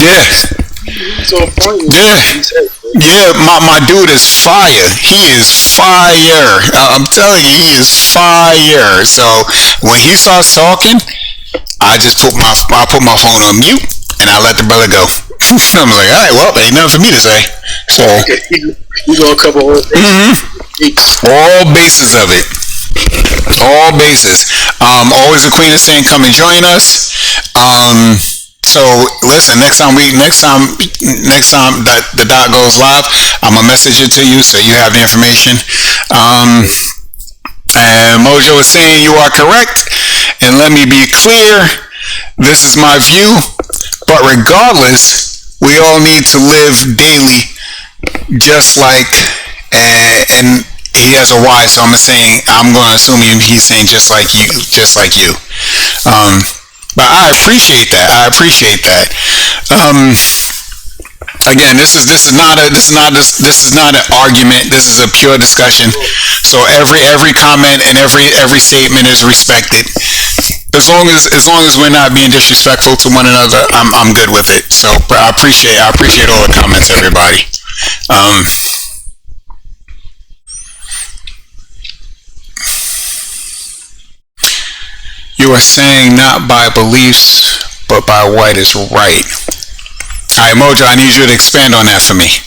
Yeah. He's on point. Yeah. Yeah, my dude is fire. He is fire. I'm telling you, he is fire. So when he starts talking, I just put my phone on mute and I let the brother go. I'm like, all right, well, ain't nothing for me to say. So you gonna cover all all bases of it. All bases. Always the Queen is saying, come and join us. So listen, next time that the dot goes live, I'm gonna message it to you so you have the information. And Mojo is saying you are correct, and let me be clear, this is my view, but regardless, we all need to live daily, just like, and he has a Y, so I'm gonna assume he's saying just like you. But I appreciate that. Again, this is not an argument. This is a pure discussion. So every comment and every statement is respected. As long as we're not being disrespectful to one another, I'm good with it. So I appreciate all the comments, everybody. You are saying not by beliefs, but by what is right. All right, Mojo, I need you to expand on that for me.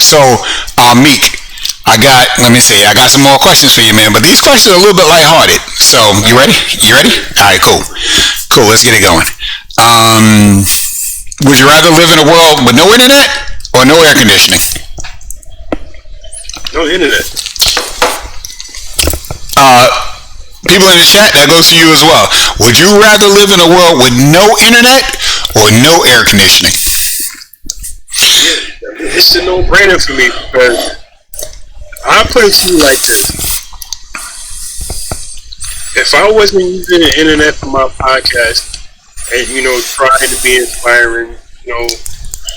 So, Meek, I got some more questions for you, man, but these questions are a little bit lighthearted. So, you ready? All right, cool. Let's get it going. Would you rather live in a world with no internet or no air conditioning? No internet. People in the chat, that goes to you as well. Would you rather live in a world with no internet or no air conditioning? Yeah, it's a no-brainer for me because I put it to you like this. If I wasn't using the internet for my podcast and, trying to be inspiring,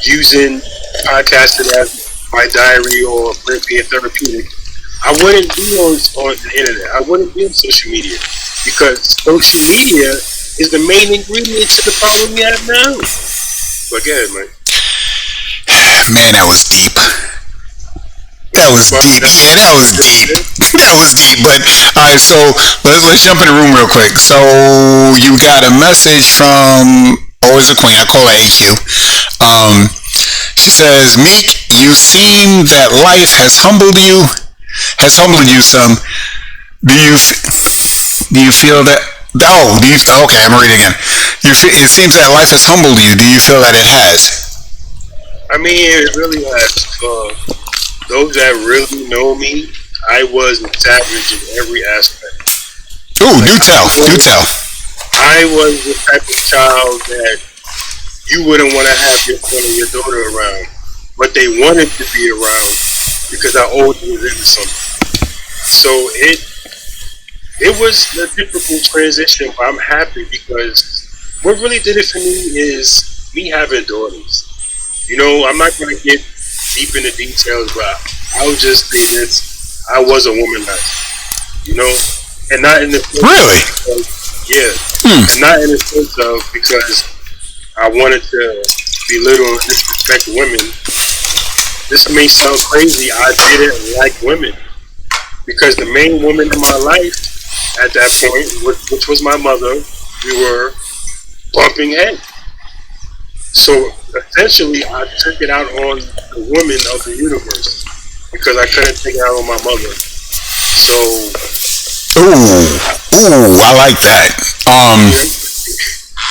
using podcasting as my diary or being therapeutic, I wouldn't be on the internet. I wouldn't be on social media because social media is the main ingredient to the problem we have now. But go ahead, man. Man, that was deep. Yeah, that was deep. But all right, so let's jump in the room real quick. So you got a message from Always the Queen. I call her AQ. She says, Meek, you seem that life has humbled you some. Do you feel that? Okay, I'm reading again. It seems that life has humbled you. Do you feel that it has? I mean, it really has. Those that really know me, I was a savage in every aspect. Ooh, do tell. I was the type of child that you wouldn't want to have your son or your daughter around, but they wanted to be around because I always was into something. So it was a difficult transition, but I'm happy because what really did it for me is me having daughters. I'm not going to get deep into details, but I would just say this: I was a womanizer, and not in the sense really, and not in the sense of because I wanted to belittle and disrespect women. This may sound crazy. I didn't like women because the main woman in my life at that point, which was my mother, we were bumping heads. So essentially, I took it out on the woman of the universe because I couldn't take it out on my mother. So, I like that.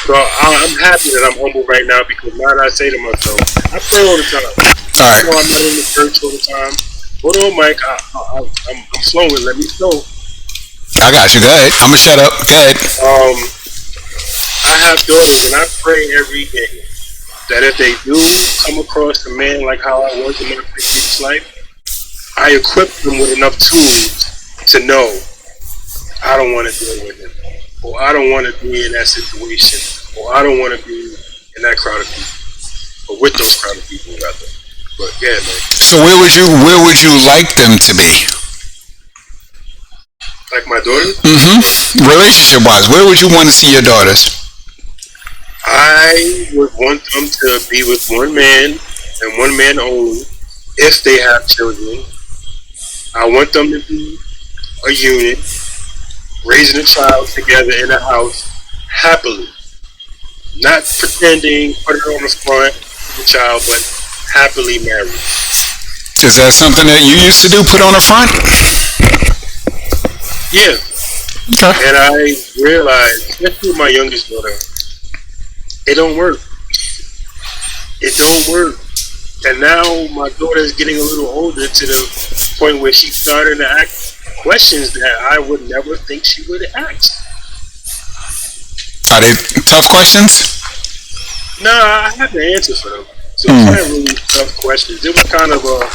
So I'm happy that I'm humble right now because now that I say to myself, I pray all the time. All right. I'm not in the church all the time. Hold on, Mike. I'm flowing. Let me flow. I got you. Go ahead. I'm gonna shut up. Go ahead. I have daughters, and I pray every day that if they do come across a man like how I was in my previous life, I equip them with enough tools to know I don't want to deal with him, or I don't want to be in that situation, or I don't want to be in that crowd of people, or with those crowd of people rather. But yeah, man. So where would you like them to be? Like my daughter? Relationship wise, where would you want to see your daughters? I would want them to be with one man and one man only if they have children. I want them to be a unit, raising a child together in a house happily. Not pretending, put it on the front of the child, but happily married. Is that something that you used to do, put on the front? Yeah. Okay. And I realized, especially with my youngest daughter, it don't work. It don't work. And now my daughter is getting a little older to the point where she's starting to ask questions that I would never think she would ask. Are they tough questions? Nah, I had the answer for them. So it's not really tough questions. It was kind of a,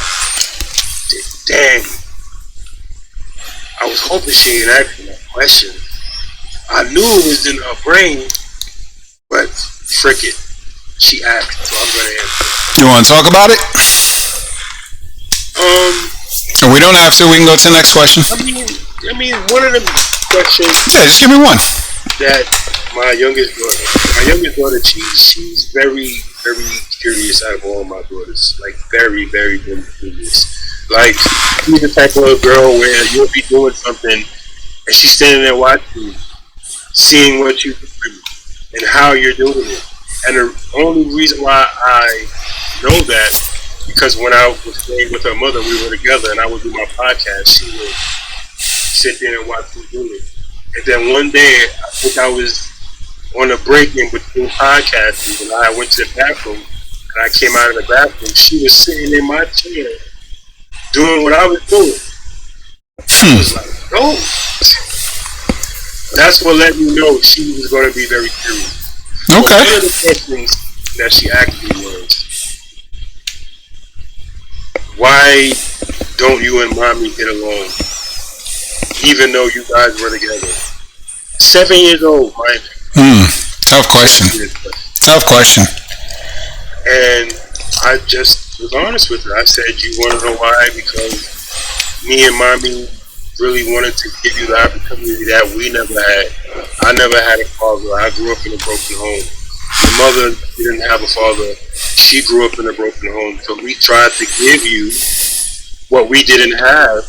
dang, I was hoping she didn't ask me that question. I knew it was in her brain, but frick it. She asked, so I'm going to answer. You want to talk about it? We don't have to. We can go to the next question. I mean, one of the questions. Yeah, just give me one. That my youngest daughter, she's very, very curious out of all my daughters. Like very, very, very curious. Like she's the type of girl where you'll be doing something and she's standing there watching, seeing what you do and how you're doing it. And the only reason why I know that, because when I was staying with her mother, we were together, and I would do my podcast. She would sit there and watch me do it. And then one day, I think I was on a break in between podcasts, and I went to the bathroom, and I came out of the bathroom. She was sitting in my chair, doing what I was doing. I was like, no. That's what let me know she was going to be very curious. Okay. One of the questions that she asked me was, why don't you and mommy get along, even though you guys were together? 7 years old, mind you. Tough question. Tough question. And I just was honest with her. I said, you want to know why? Because me and mommy really wanted to give you the opportunity that we never had. I never had a father. I grew up in a broken home. My mother didn't have a father. She grew up in a broken home. So we tried to give you what we didn't have.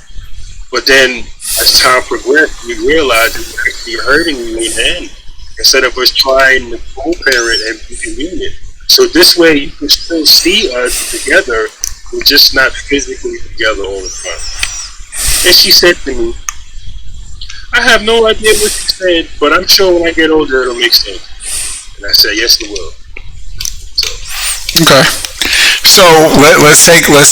But then as time progressed, we realized it was actually hurting you in the end. Instead of us trying to co-parent and be a unit. So this way you can still see us together. We're just not physically together all the time. And she said to me, I have no idea what you said, but I'm sure when I get older it'll make sense. And I said, yes, it will. So. Okay. So let's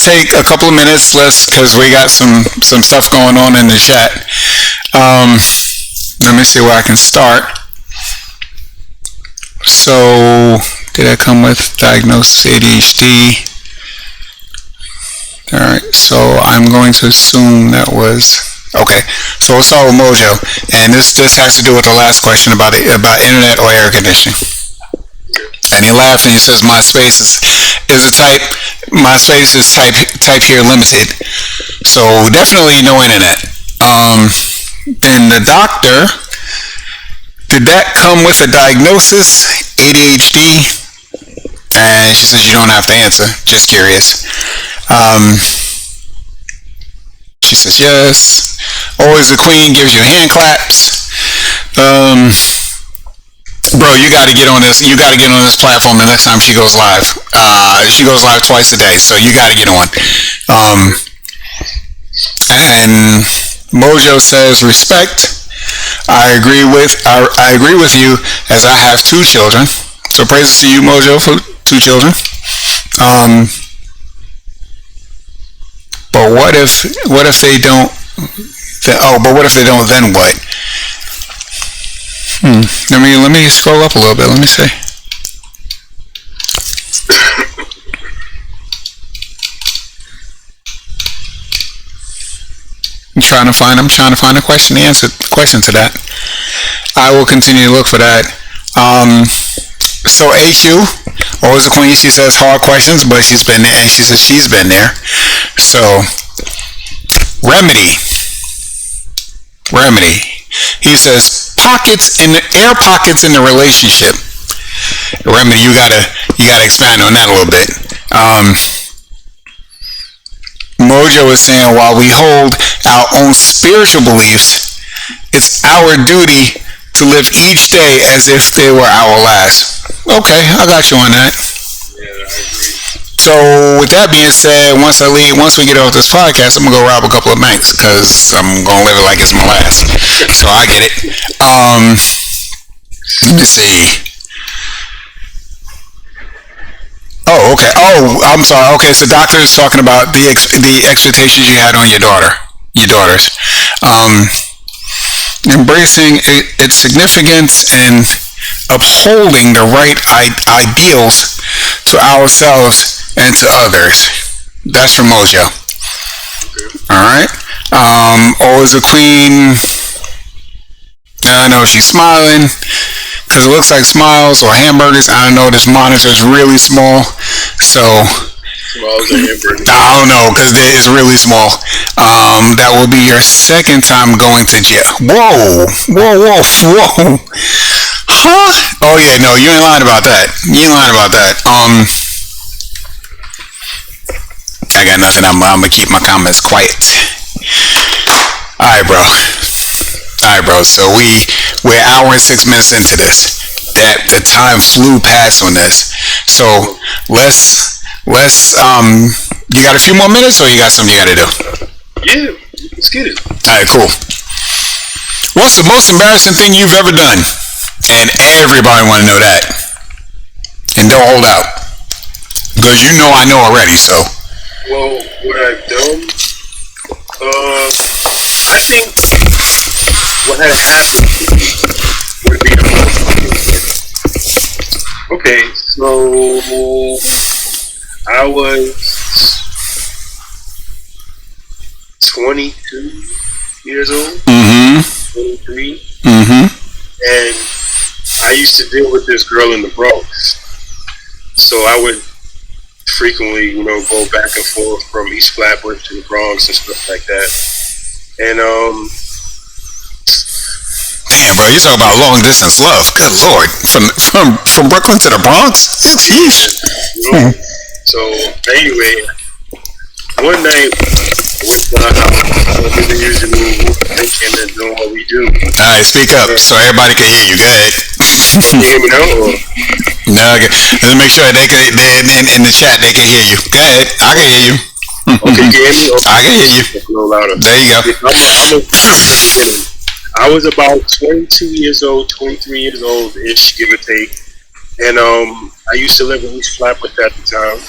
take a couple of minutes, because we got some stuff going on in the chat. Let me see where I can start. So did I come with diagnosis ADHD? All right, so I'm going to assume that was okay. So we'll start with Mojo, and this has to do with the last question about internet or air conditioning. And he laughed and he says, "MySpace is a type. MySpace is type here limited. So definitely no internet." Then the doctor, did that come with a diagnosis, ADHD? And she says you don't have to answer. Just curious. She says yes. Always the queen gives you hand claps. Bro, you got to get on this. You got to get on this platform the next time she goes live. She goes live twice a day, so you got to get on. And Mojo says respect. I agree with you, as I have 2 children. So praises to you, Mojo, for 2 children. But what if they don't? But what if they don't? Then what? Let me scroll up a little bit. Let me see. I'm trying to find a question to that. I will continue to look for that. So AQ, always a queen. She says hard questions, but she's been there, and she says she's been there. So remedy. He says air pockets in the relationship. Remedy, you gotta expand on that a little bit. Mojo is saying while we hold our own spiritual beliefs, it's our duty to live each day as if they were our last. Okay, I got you on that. Yeah, I agree. So with that being said, once we get off this podcast, I'm gonna go rob a couple of banks because I'm gonna live it like it's my last. So I get it. Let me see. Oh, okay. Oh, I'm sorry. Okay, so doctor is talking about the expectations you had on your daughters. Embracing its significance and upholding the right ideals to ourselves and to others. That's from Mojo. All right. Always a queen. I know she's smiling because it looks like smiles or hamburgers. I don't know. This monitor is really small, so Smiles and hamburgers. I don't know because it's really small. That will be your second time going to jail. Whoa. Huh? Oh yeah, no, you ain't lying about that. I got nothing. I'm gonna keep my comments quiet. All right, bro. So we're an hour and 6 minutes into this. That the time flew past on this. So let's you got a few more minutes, or you got something you got to do? Yeah, let's get it. All right, cool. What's the most embarrassing thing you've ever done? And everybody want to know that. And don't hold out, because you know I know already. So. Well, what I've done, I think what had happened would be the most. Okay, so I was 22 years old, 23, and I used to deal with this girl in the Bronx. So I would frequently, go back and forth from East Flatbush to the Bronx and stuff like that. And damn, bro, you talking about long distance love? Good lord, from Brooklyn to the Bronx? Jeez. So anyway, one night went to her house. We the usual drinking and doing what we do. All right, speak up so everybody can hear you. Go ahead. Can you hear me now? Or? No, let's make sure they in the chat they can hear you. Go ahead, I can hear you. Okay, you can hear me? Okay. I can hear you. A little louder. There you go. I was about 22 years old, 23 years old ish, give or take. And I used to live in East Flatbush at the time.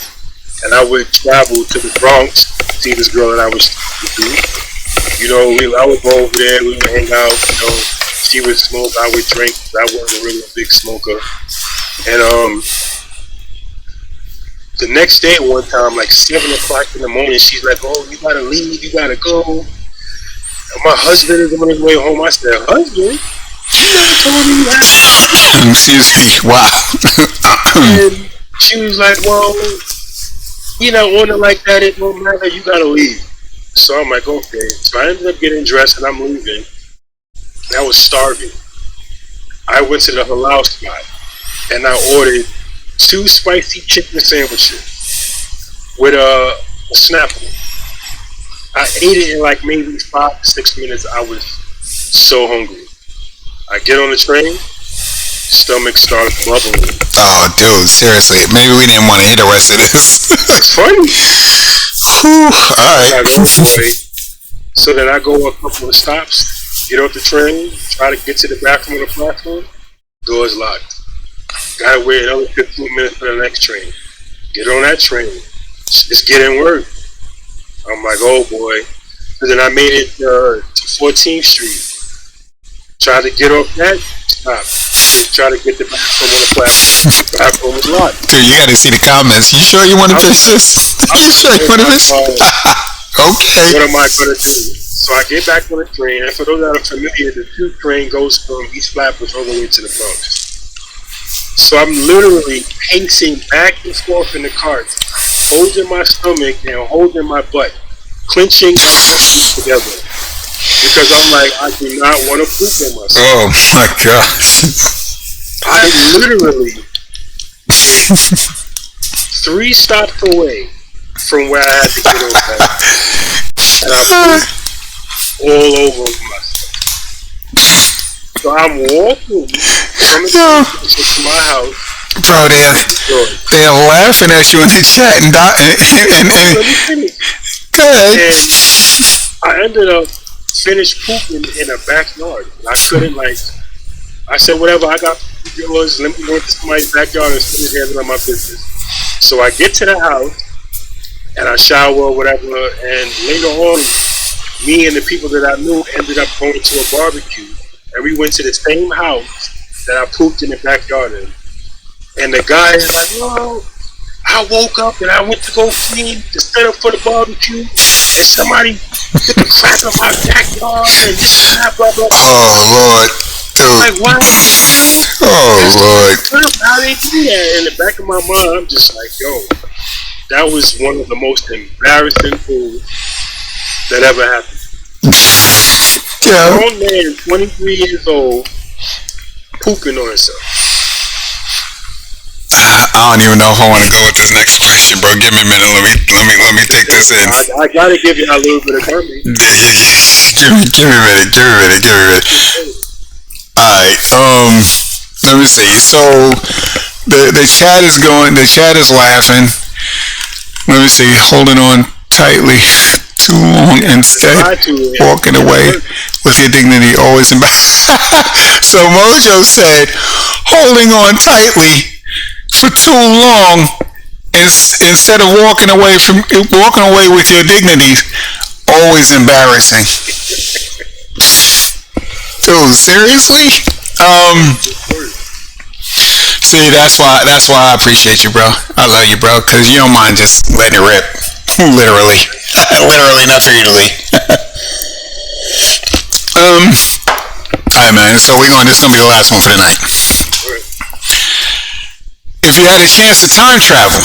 And I would travel to the Bronx to see this girl that I was with. I would go over there, we would hang out, she would smoke, I would drink. I wasn't really a big smoker. And the next day one time, like 7 o'clock in the morning, she's like, oh, you gotta leave, you gotta go. And my husband is on his way home. I said, husband? You never told me you had to. Excuse me, wow. And she was like, well, on it like that, it don't matter, you gotta leave. So I'm like, okay. So I ended up getting dressed and I'm leaving. And I was starving. I went to the halal spot and I ordered 2 spicy chicken sandwiches with a Snapple. I ate it in like maybe 5 to 6 minutes. I was so hungry. I get on the train, stomach starts bubbling. Oh, dude, seriously. Maybe we didn't want to hear the rest of this. It's funny. Whew, all right. So then I go a couple of stops, get off the train, try to get to the bathroom on the platform, door's locked. Gotta wait another 15 minutes for the next train. Get on that train. It's getting worse. I'm like, oh boy. And then I made it to 14th Street. Tried to get off that, stop. Try to get the bathroom on the platform. The bathroom was locked. Dude, you gotta see the comments. You sure you want to finish this? You sure you want to finish? Okay. What am I gonna do? So I get back on the train, and for those that are familiar, the 2 train goes from East Flatbush all the way to the Bronx. So I'm literally pacing back and forth in the cart, holding my stomach and holding my butt, clenching my muscles together. Because I'm like, I do not want to poop on myself. Oh my gosh. I literally 3 stops away from where I had to get on that. And I pooped all over myself. So I'm walking from the kitchen to my house. Bro, they're laughing at you in the chat and good. And I ended up finished pooping in a backyard. I couldn't I said, whatever, I got yours, let me go into somebody's backyard and finish handling my business. So I get to the house and I shower or whatever, and later on, me and the people that I knew ended up going to a barbecue, and we went to the same house that I pooped in the backyard in. And the guy is like, well, I woke up and I went to go clean to set up for the barbecue, and somebody took a crap in my backyard and this and that, blah, blah, blah. Oh, Lord. Dude. I'm like, what? Oh, Lord. How they do that? In the back of my mind, I'm just like, yo, that was one of the most embarrassing things that ever happened. Yeah. Grown man, 23 years old, pooping on himself. I don't even know if I want to go with this next question, bro. Give me a minute. Let me take this in. I gotta give you a little bit of comment. Give me a minute. Alright, let me see. So the chat is going, the chat is laughing. Let me see, holding on tightly too long instead walking away with your dignity always in back. So Mojo said, holding on tightly for too long instead of walking away with your dignity, always embarrassing. Dude, seriously? See, that's why I appreciate you, bro. I love you, bro, because you don't mind just letting it rip. Literally, not figuratively. Alright, man. So this is gonna be the last one for the night. If you had a chance to time travel,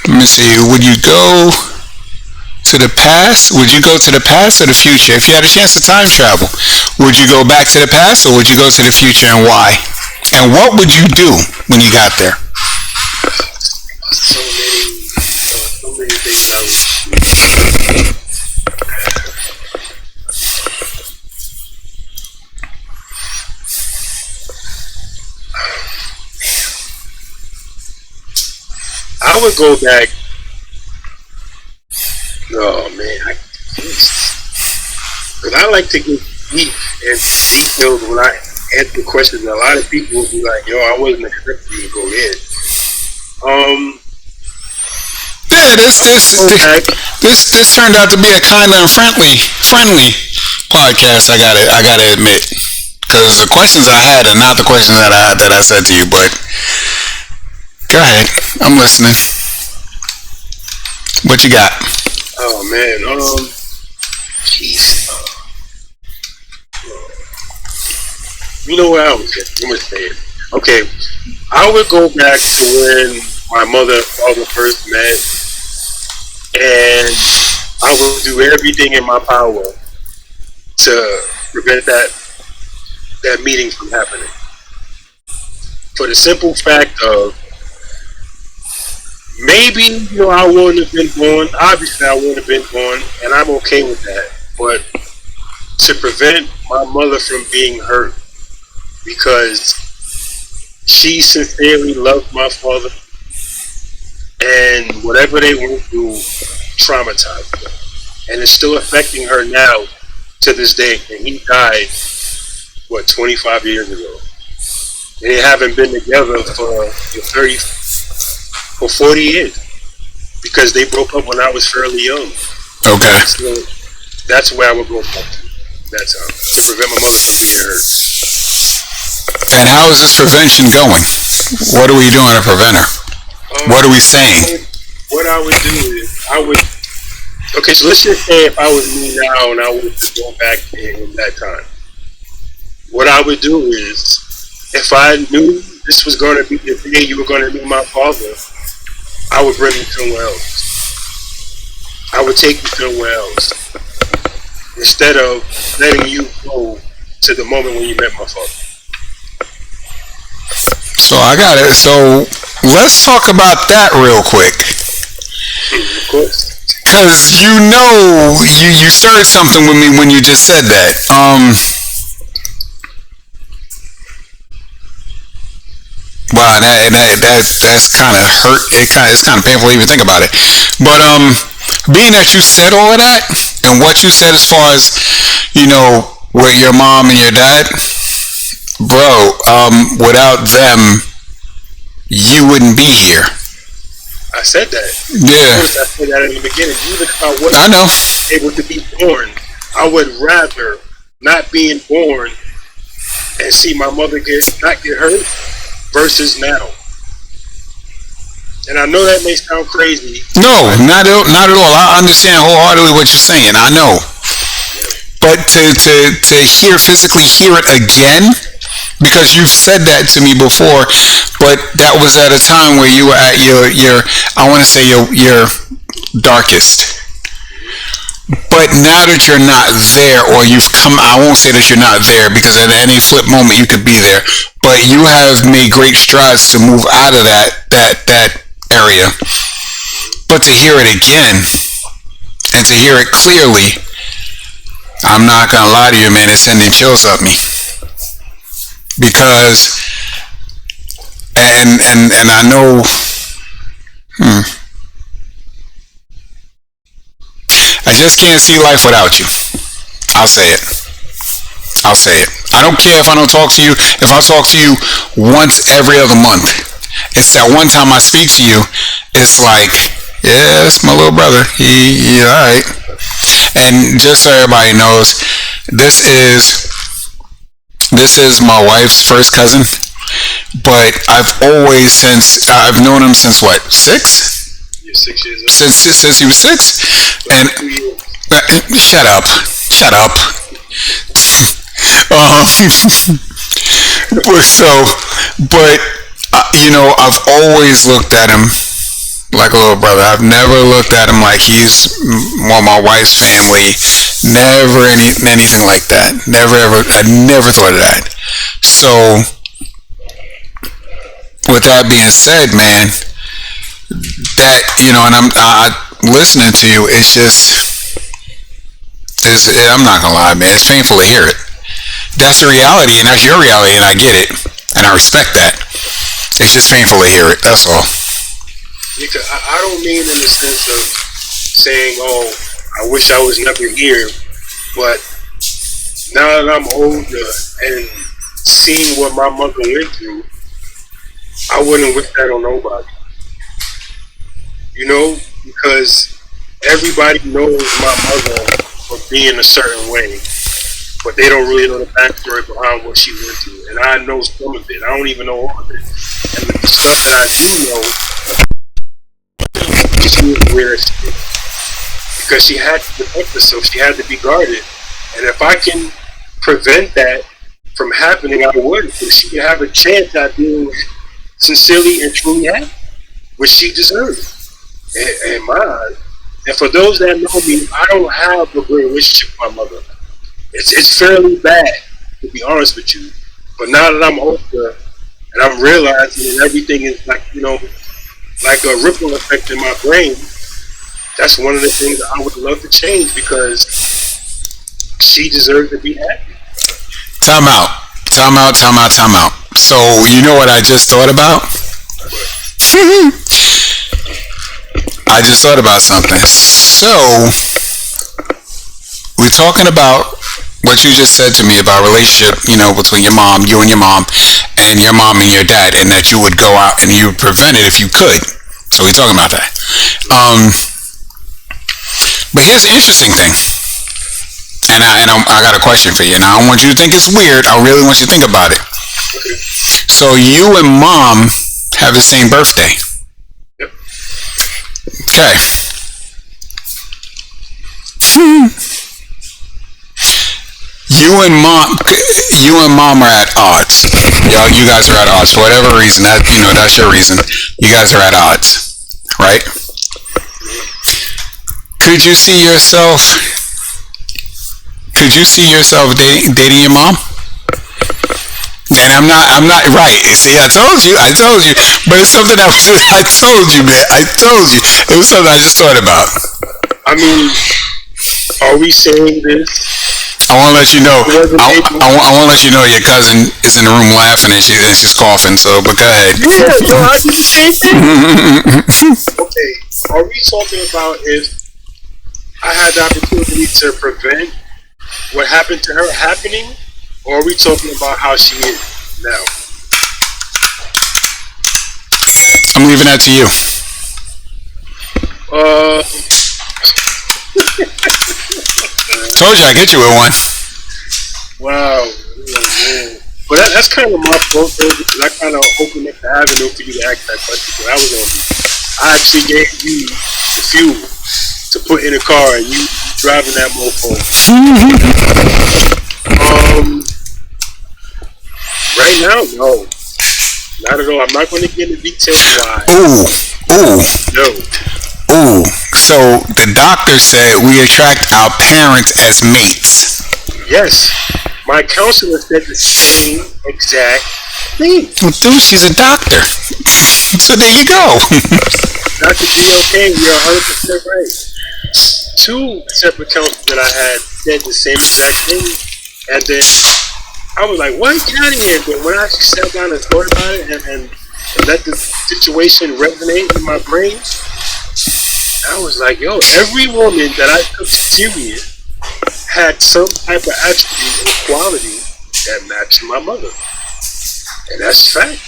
let me see, would you go to the past? Would you go to the past or the future? If you had a chance to time travel, would you go back to the past or would you go to the future, and why? And what would you do when you got there? So many things I would do. I would go back. Oh man, because I like to get deep and detailed when I answer questions. A lot of people will be like, "Yo, I wasn't expecting you to go in." Yeah, this turned out to be a kind and friendly podcast. I gotta admit, because the questions I had are not the questions that I said to you. But go ahead, I'm listening. What you got? Oh man, jeez. You know what I was going to say? Okay, I would go back to when my mother and father first met, and I will do everything in my power to prevent that meeting from happening. For the simple fact of, maybe, I wouldn't have been born. Obviously, I wouldn't have been born, and I'm okay with that. But to prevent my mother from being hurt, because she sincerely loved my father, and whatever they went through traumatized her, and it's still affecting her now to this day. And he died 25 years ago. They haven't been together for 40 years, because they broke up when I was fairly young. Okay. So that's where I would go back to. That's to prevent my mother from being hurt. And how is this prevention going? What are we doing to prevent her? What are we saying? What I would do is, Okay, so let's just say if I was me now and I would go back in that time, what I would do is, if I knew this was going to be the day you were going to meet my father, I would bring you somewhere else. I would take you somewhere else instead of letting you go to the moment when you met my father. So I got it. So let's talk about that real quick. Of course. Because you stirred something with me when you just said that. Wow, that's kind of hurt. It's kind of painful to even think about it. But being that you said all of that and what you said as far as with your mom and your dad, bro, without them, you wouldn't be here. I said that. Yeah. I said that in the beginning. Even if I wasn't able to be born, I would rather not being born and see my mother not get hurt versus now. And I know that may sound crazy. No, not at all. I understand wholeheartedly what you're saying. I know. But to physically hear it again, because you've said that to me before, but that was at a time where you were at your I want to say your darkest. But now that you're not there, or you've come, I won't say that you're not there, because at any flip moment you could be there, but you have made great strides to move out of that area. But to hear it again, and to hear it clearly, I'm not gonna lie to you, man, it's sending chills up me. Because and I know I just can't see life without you. I'll say it. I don't care if I don't talk to you. If I talk to you once every other month, it's that one time I speak to you, it's like, yeah, it's my little brother. He all right. And just so everybody knows, this is my wife's first cousin, but I've known him since what, 6? You're 6 years old. Since he was 6, and shut up. I've always looked at him like a little brother. I've never looked at him like he's one of my wife's family. Never anything like that. I never thought of that. So, with that being said, man, that, and I'm listening to you, I'm not gonna lie, man, it's painful to hear it. That's the reality, and that's your reality, and I get it, and I respect that. It's just painful to hear it, that's all. Because I don't mean in the sense of saying, oh, I wish I was never here, but now that I'm older and seeing what my mother went through, I wouldn't wish that on nobody. Because everybody knows my mother for being a certain way, but they don't really know the backstory behind what she went through. And I know some of it. I don't even know all of it. And the stuff that I do know, she was where she is. Because she had to protect herself, she had to be guarded. And if I can prevent that from happening, I would. So she could have a chance at being sincerely and truly happy, which she deserves. And mine. And for those that know me, I don't have a great relationship with my mother. It's fairly bad, to be honest with you. But now that I'm older and I'm realizing that everything is like a ripple effect in my brain, that's one of the things that I would love to change, because she deserves to be happy. Time out. So, you know what I just thought about? I just thought about something. So, we're talking about what you just said to me about relationship, between you and your mom, and your mom and your dad, and that you would go out and you would prevent it if you could. So we're talking about that. But here's the interesting thing. And I got a question for you. And I don't want you to think it's weird. I really want you to think about it. So you and mom have the same birthday. Yep. Okay. you and mom are at odds. You guys are at odds for whatever reason. That's your reason. You guys are at odds, right? Could you see yourself? Dating your mom? And I'm not right. See, I told you. But it's something I told you, man. I told you. It was something I just thought about. I mean, are we saying this? I want to let you know. I want to let you know your cousin is in the room laughing and she's coughing. So, but go ahead. Yeah, no, I do the same thing. Okay, are we talking about if I had the opportunity to prevent what happened to her happening, or are we talking about how she is now? I'm leaving that to you. Told you I get you with one. Wow. Man. But that's kind of my fault, though, because I kind of opened up the avenue for you to ask that question. So that was on me. I actually gave you the fuel to put in a car, and you driving that mofo. Right now, no. Not at all. I'm not going to get into details why. Ooh. So the doctor said we attract our parents as mates. Yes. My counselor said the same exact thing. Well, dude, she's a doctor. So there you go. Dr. GLK, you're 100% right. 2 separate counselors that I had said the same exact thing. And then I was like, what? Get out of here. But when I actually sat down and thought about it and let the situation resonate in my brain, I was like, yo, every woman that I took serious had some type of attribute or quality that matched my mother. And that's fact.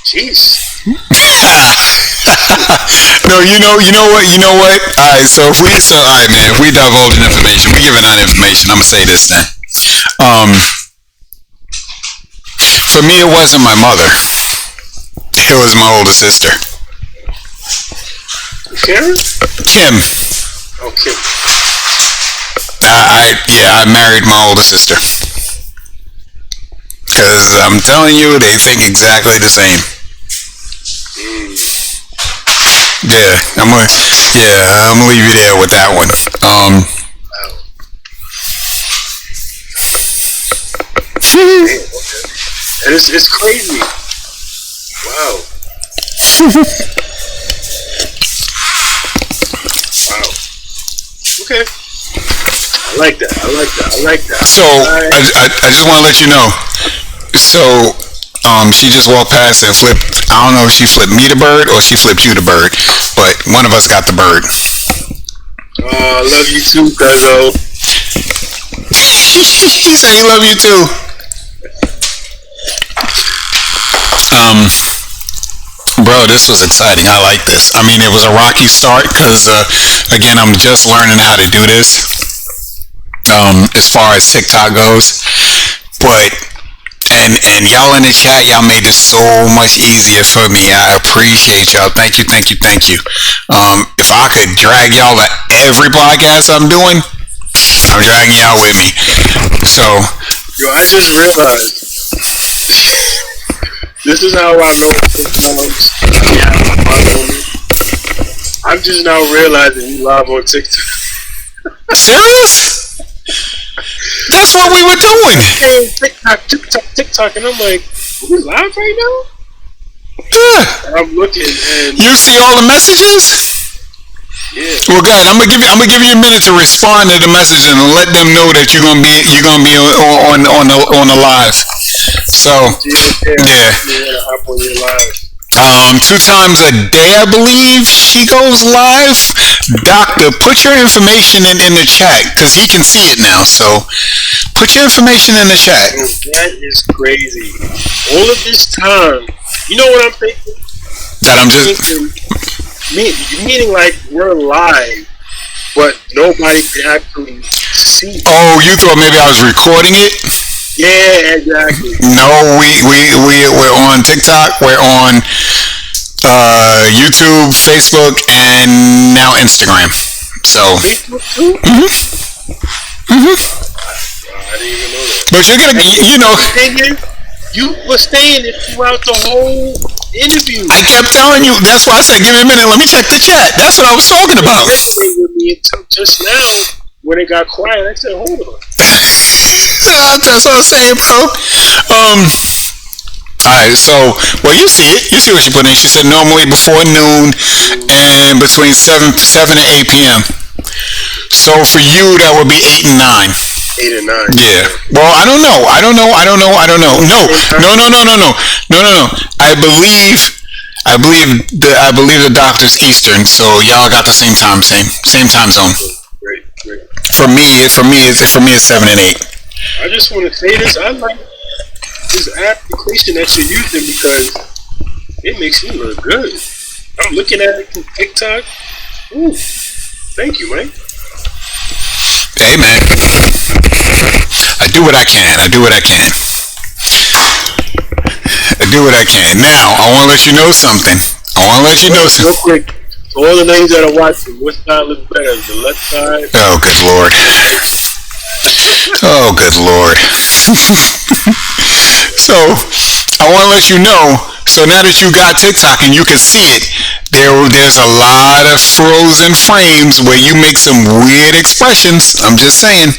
Jeez. No, you know what? Alright, man, if we divulging information, we giving out information, I'm gonna say this then. For me, it wasn't my mother. It was my older sister. Karen? Kim. Oh, Kim. I married my older sister. Because I'm telling you, they think exactly the same. I'm gonna leave you there with that one. And it's crazy. Wow. Wow. Okay. I like that. So I just want to let you know. So she just walked past and flipped. I don't know if she flipped me the bird or she flipped you the bird, but one of us got the bird. I love you too, cuzzo. He said he love you too. Bro, this was exciting. I like this. I mean, it was a rocky start because, again, I'm just learning how to do this as far as TikTok goes. But, and y'all in the chat, y'all made this so much easier for me. I appreciate y'all. Thank you. If I could drag y'all to every podcast I'm doing, I'm dragging y'all with me. So, yo, I just realized this is how I know sometimes I'm just now realizing you live on TikTok. Serious? That's what we were doing. Hey, TikTok, and I'm like, are we live right now? Yeah. And I'm looking, and you see all the messages? Yeah. Well, good. I'm gonna give you a minute to respond to the message and let them know that you're gonna be on the live. So yeah. 2 times a day, I believe she goes live. Doctor, put your information in the chat because he can see it now. So put your information in the chat. That is crazy. All of this time, you know what I'm thinking? That I'm just meaning like we're live, but nobody can actually see. Oh, you thought maybe I was recording it? Yeah, exactly. No, we're on TikTok, we're on YouTube, Facebook, and now Instagram. So Facebook too? Wow. didn't even know that. But you're gonna, you know. The thing is, you were saying it throughout the whole interview. I kept telling you. That's why I said, give me a minute. Let me check the chat. That's what I was talking about. With me until just now, when it got quiet, I said, hold on. That's what I'm saying, bro. Alright, so, well, you see it. You see what she put in. She said normally before noon and between 7 and 8 p.m. So for you, that would be 8 and 9. 8 and 9. Yeah. Well, I don't know. No. I believe the doctor's Eastern, so y'all got the same time zone. Great. For me, it's 7 and 8. I just want to say this. I like this application that you're using because it makes me look good. I'm looking at it from TikTok. Ooh, thank you, man. Hey, man. I do what I can. Now, I want to let you know something. Real quick, for all the names that are watching, what side looks better? The left side? Oh, good Lord. So, I want to let you know, so now that you got TikTok and you can see it, there's a lot of frozen frames where you make some weird expressions. I'm just saying.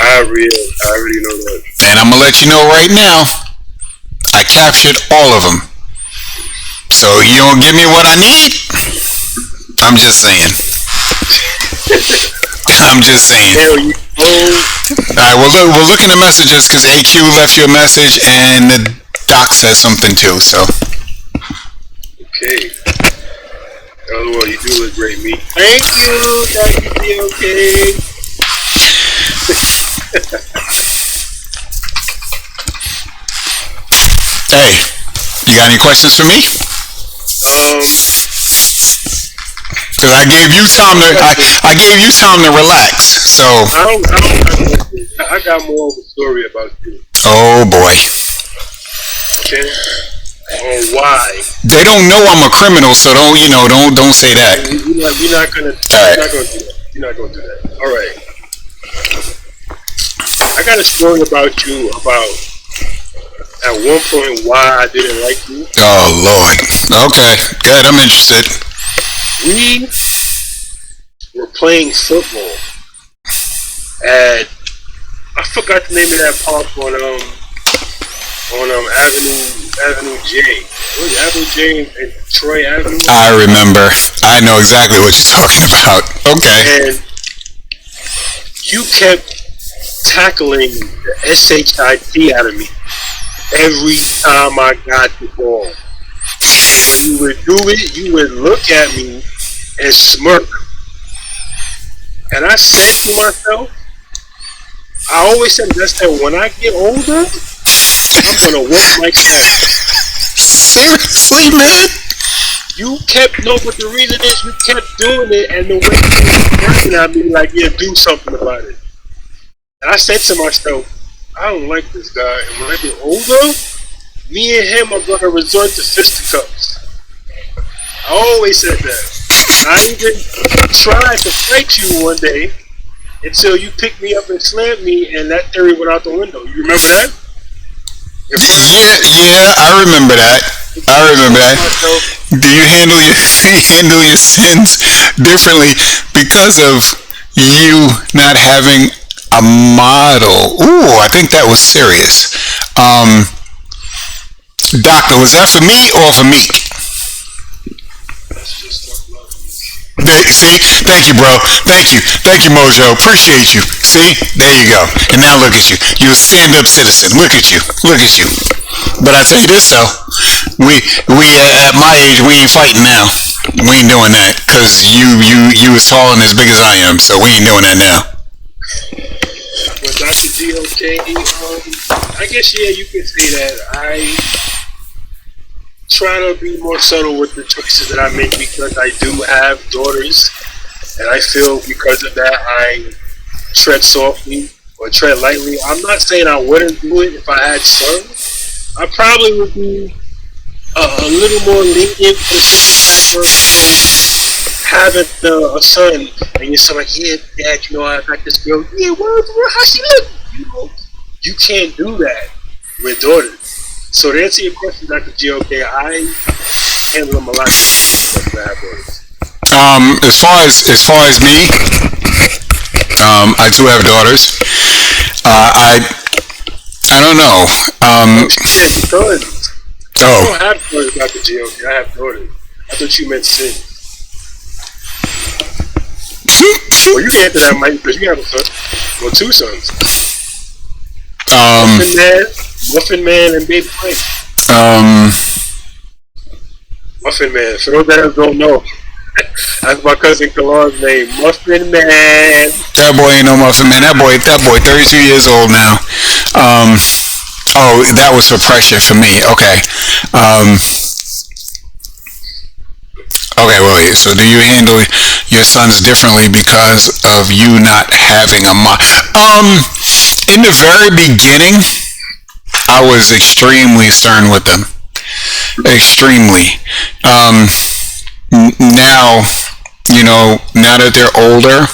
I already know that. And I'm going to let you know right now, I captured all of them. So you don't give me what I need? I'm just saying. Alright, we'll look in the messages because AQ left you a message and the doc said something too, so. Okay. Oh, well, you do look great, Meek. Thank you, okay. Hey, you got any questions for me? Because I gave you time to relax. So I got more of a story about you. Oh boy. Okay. On why? They don't know I'm a criminal, so don't say that. You're not gonna do that. All right. I got a story about you about at one point why I didn't like you. Oh Lord. Okay. Good. I'm interested. We were playing football at I forgot the name of that park on Avenue J. What was it, Avenue J and Troy Avenue? I remember. I know exactly what you're talking about. Okay. And you kept tackling the SHIT out of me every time I got the ball. When you would do it, you would look at me and smirk. And I said to myself, I always said that when I get older, I'm gonna whoop Mike's ass. Seriously, man? But the reason is you kept doing it, and the way you were looking at me like, yeah, do something about it. And I said to myself, I don't like this guy, and when I get older, me and him are gonna resort to fisticuffs. I always said that. I even tried to fight you one day until you picked me up and slammed me, and that theory went out the window. You remember that? Yeah, I remember that. Do you handle your sins differently because of you not having a model? Ooh, I think that was serious. Doctor, was that for me or for Meek? See? Thank you, bro. Thank you, Mojo. Appreciate you. See? There you go. And now look at you. You're a stand-up citizen. Look at you. But I tell you this, though. We at my age, we ain't fighting now. We ain't doing that. Because you as tall and as big as I am. So we ain't doing that now. Well, Dr. G.O.K., I guess, yeah, you could say that. I try to be more subtle with the choices that I make because I do have daughters, and I feel because of that I tread softly or tread lightly. I'm not saying I wouldn't do it if I had sons. I probably would be a little more lenient for the simple fact of having a son, and you're so like, yeah, Dad, I got this girl. Yeah, well, how she look? You can't do that with daughters. So to answer your question, Dr. GOK, I handle them a lot different than I have daughters. As far as me, I do have daughters. I don't know. I don't have daughters, Dr. GOK. I have daughters. I thought you meant sin. Well, you can answer that, Mike, because you have a son. Well, two sons. Muffin Man, and Baby Mike. Muffin Man. For those that don't know, that's my cousin Kalar's name. Muffin Man. That boy ain't no Muffin Man. That boy 32 years old now. Oh, that was for pressure for me. Okay. Okay, well, so do you handle your sons differently because of you not having a mom? In the very beginning, I was extremely stern with them. Extremely. Now, now that they're older,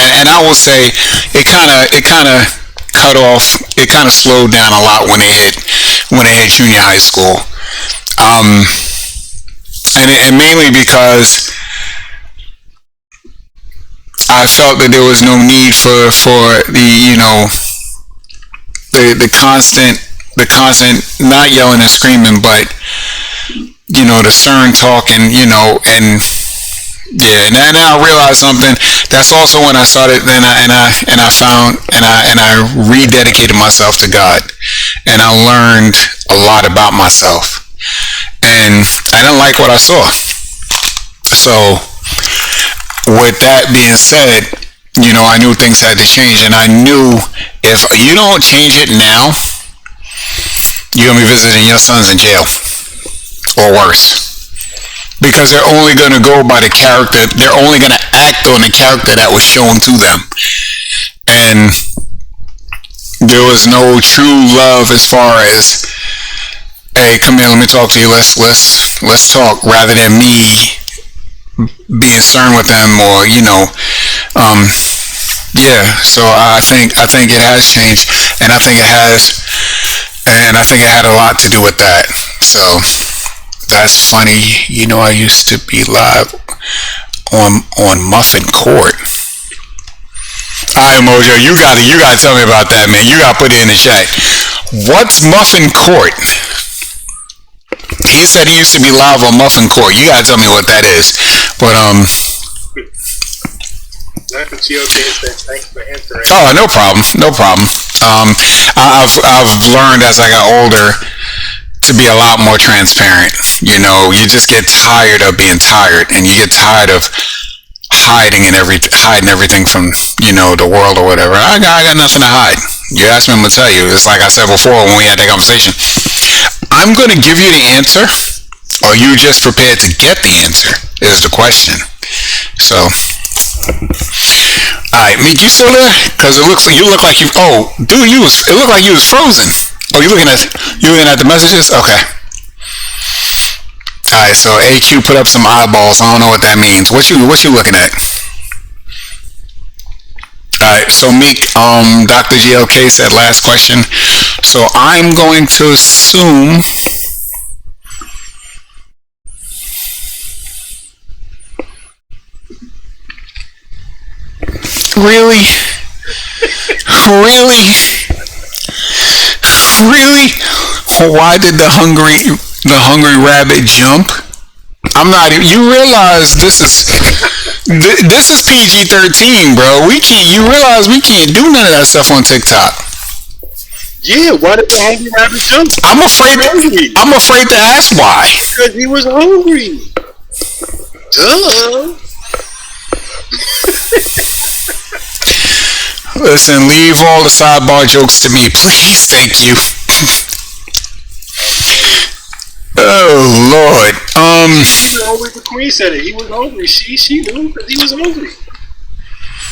and I will say it kind of cut off. It kind of slowed down a lot when they hit junior high school. And mainly because I felt that there was no need for the constant not yelling and screaming, but the stern talking, and yeah, and then I realized something. That's also when I started. Then I found and I rededicated myself to God, and I learned a lot about myself. And I didn't like what I saw. So, with that being said, I knew things had to change, and I knew if you don't change it now, you're gonna be visiting your sons in jail, or worse, because they're only gonna go by the character. They're only gonna act on the character that was shown to them, and there was no true love as far as, hey, come here, let me talk to you. Let's talk, rather than me being stern with them, or yeah. So I think it has changed, and I think it had a lot to do with that. So that's funny. I used to be live on Muffin Court. Alright, Mojo, you gotta tell me about that, man. You gotta put it in the chat. What's Muffin Court? He said he used to be live on Muffin Court. You gotta tell me what that is. But thanks for answering. Oh, no problem. I've learned as I got older to be a lot more transparent. You just get tired of being tired, and you get tired of hiding everything from the world or whatever. I got nothing to hide. You asked me, I'm gonna tell you. It's like I said before when we had that conversation. I'm gonna give you the answer, or you just prepared to get the answer is the question. So, alright, Meek, you still there? Because you look like you. Oh, dude, it looked like you was frozen. Oh, you looking at the messages? Okay. Alright, so AQ put up some eyeballs. I don't know what that means. What you looking at? Alright, so Meek, Dr. GLK said last question. So I'm going to assume Really? Why did the hungry rabbit jump? I'm not. You realize this is PG-13, bro. You realize we can't do none of that stuff on TikTok. Yeah, why did the hungry rabbit jump? I'm afraid to ask why. Because he was hungry. Duh. Listen, leave all the sidebar jokes to me, please. Thank you. Oh Lord. The queen said it. He was hungry. She knew because he was hungry.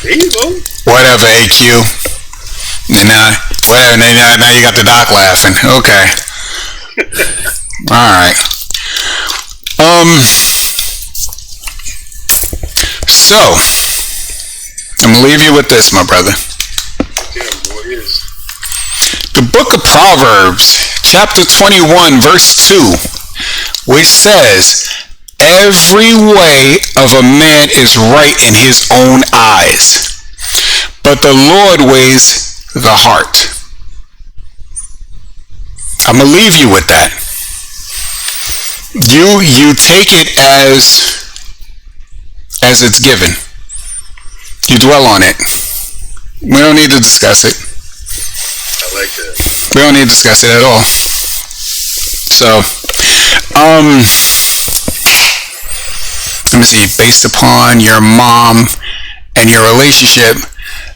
There you go. Whatever, AQ. Now you got the doc laughing. Okay. All right. So I'm gonna leave you with this, my brother. Damn, boy, it is. the book of Proverbs, chapter 21, verse 2, which says, every way of a man is right in his own eyes, but the Lord weighs the heart. I'm going to leave you with that. You take it as it's given. You dwell on it. We don't need to discuss it. I like that. We don't need to discuss it at all. So, let me see. Based upon your mom and your relationship,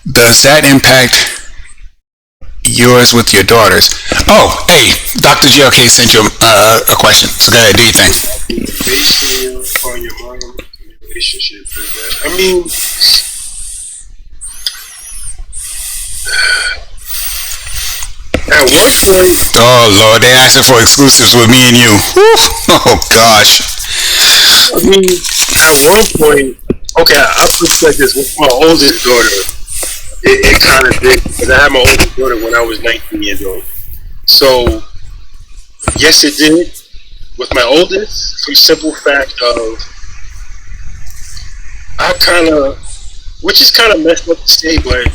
does that impact yours with your daughters? Oh, hey, Dr. GLK sent you a question. So go ahead, do your thing. Based on your mom and your relationship, I mean, at one point, oh Lord, they asking for exclusives with me and you. Oh gosh. I mean, at one point, okay, I'll put it like this. With my oldest daughter, it kind of did, because I had my oldest daughter when I was 19 years old. So, yes, it did. With my oldest, for simple fact of, I kind of, which is kind of messed up to say, but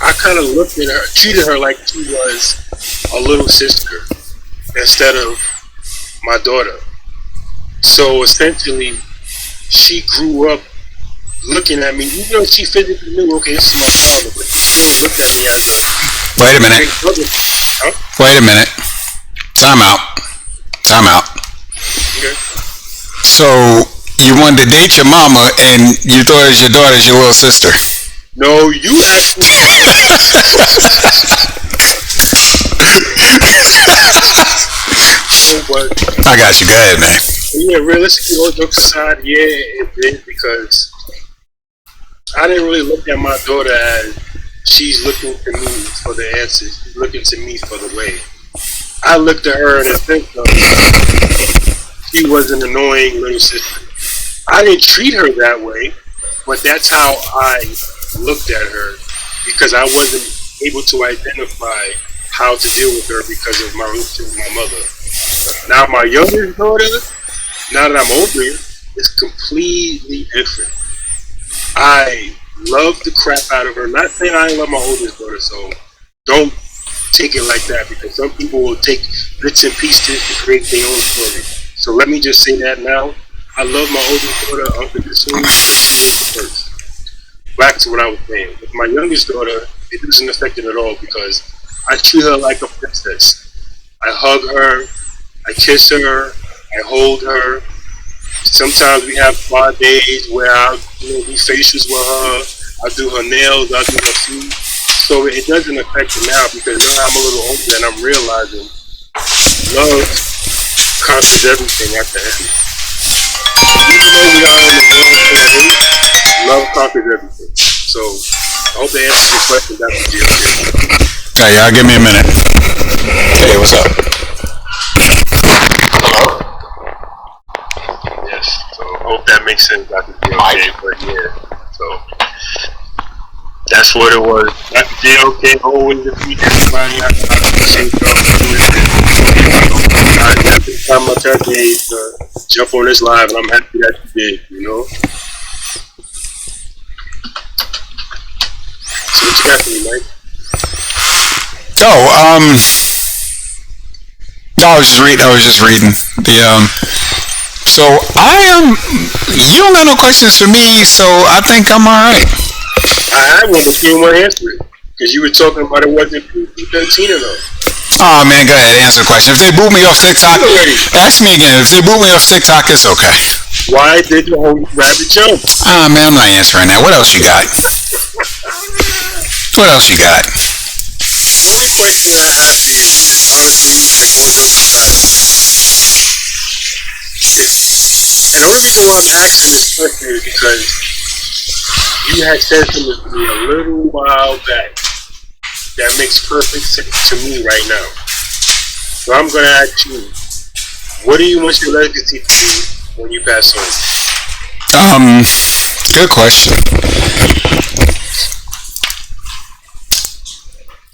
I kind of looked at her, treated her like she was a little sister instead of my daughter. So essentially, she grew up looking at me, even though she physically knew, okay, this is my father, but she still looked at me as a Wait a minute. big brother. Huh? Wait a minute. Time out. Okay. So you wanted to date your mama and you thought your daughter's your little sister. No, you actually. No, but I got you. Go ahead, man. yeah, realistically, all jokes aside, yeah, it did, because I didn't really look at my daughter as she's looking to me for the answers. She's looking to me for the way. I looked at her in the sense of she was an annoying little sister. I didn't treat her that way, but that's how I looked at her, because I wasn't able to identify how to deal with her because of my relationship with my mother. Now my youngest daughter, now that I'm older, is completely different. I love the crap out of her. Not saying I love my oldest daughter, so don't take it like that, because some people will take bits and pieces to create their own story. So let me just say that now. I love my oldest daughter unconditionally. She was the first. Back to what I was saying. With my youngest daughter, it doesn't affect it at all, because I treat her like a princess. I hug her, I kiss her, I hold her. Sometimes we have spa days where I'll do facials with her, I'll do her nails, I'll do her feet. So it doesn't affect it now, because now I'm a little older and I'm realizing love conquers everything at the end. Even though we are in the world today, love conquers everything. So I hope that answers your question, Dr. GLK. Hey, y'all, give me a minute. Hey, what's up? Hello? Yes, so I hope that makes sense, Dr. GLK. But yeah, so that's what it was. Dr. GLK always defeat everybody. I appreciate y'all for doing it. Every time I try to jump on this live, and I'm happy that you did, you know? So what you got for me, Mike? Oh, no, I was just reading the so you don't got no questions for me, so I think I'm alright. I wasn't even want to answer it, because you were talking about it wasn't PG-13 enough. Oh man, go ahead, answer the question. If they boot me off TikTok, ask me again. If they boot me off TikTok, it's okay. Why did the whole rabbit jump? Ah man, I'm not answering that. What else you got? What else you got? The only question I have is, honestly, like all jokes aside, and the only reason why I'm asking this question is because you had said something to me a little while back that makes perfect sense to me right now. So I'm going to ask you, what do you want your legacy to be when you pass on? Good question.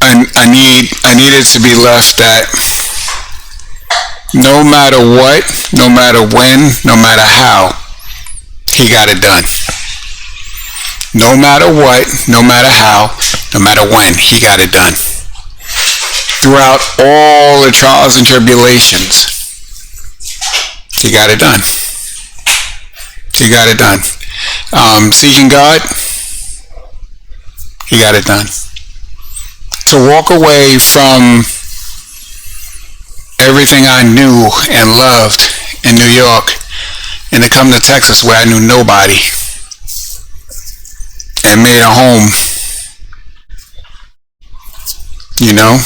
A I need it to be left that no matter what, no matter when, no matter how, he got it done. No matter what, no matter how, no matter when, he got it done. Throughout all the trials and tribulations, he got it done. He got it done. Seeking God, he got it done. To walk away from everything I knew and loved in New York and to come to Texas where I knew nobody and made a home, you know.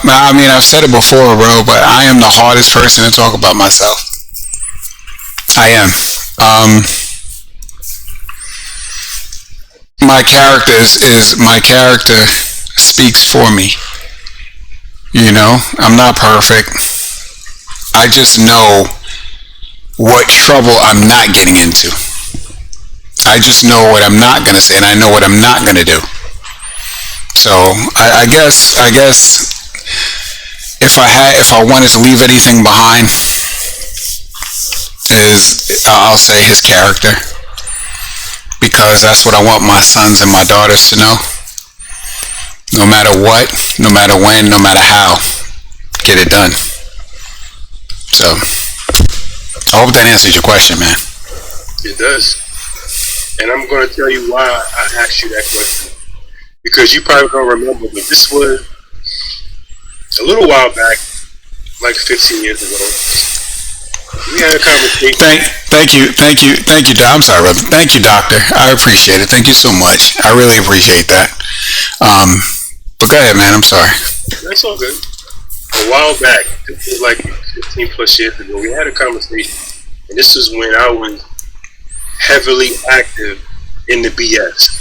I mean, I've said it before, bro, but I am the hardest person to talk about myself. I am. My character speaks for me. You know, I'm not perfect. I just know what trouble I'm not getting into. I just know what I'm not gonna say, and I know what I'm not gonna do. So I guess if I wanted to leave anything behind, I'll say his character, because that's what I want my sons and my daughters to know. No matter what, no matter when, no matter how, get it done. So I hope that answers your question, man. It does. And I'm going to tell you why I asked you that question. Because you probably don't remember, but this was a little while back, like 15 years ago. We had a conversation. Thank you. I'm sorry, brother. Thank you, doctor. I appreciate it. Thank you so much. I really appreciate that. But go ahead, man. I'm sorry. That's all good. A while back, this was like 15 plus years ago, we had a conversation. And this is when I was heavily active in the BS.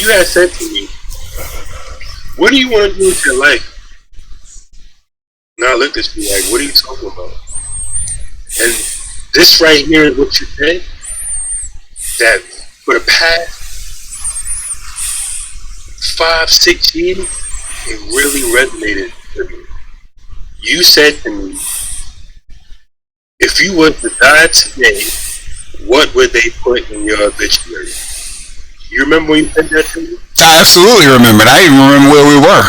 You had said to me, what do you want to do with your life? Now I looked at you like, what are you talking about? And this right here is what you said, that for the past 5-6 years, it really resonated with me. You said to me, if you were to die today, what would they put in your obituary? You remember when you said that to me? I absolutely remember. I even remember where we were.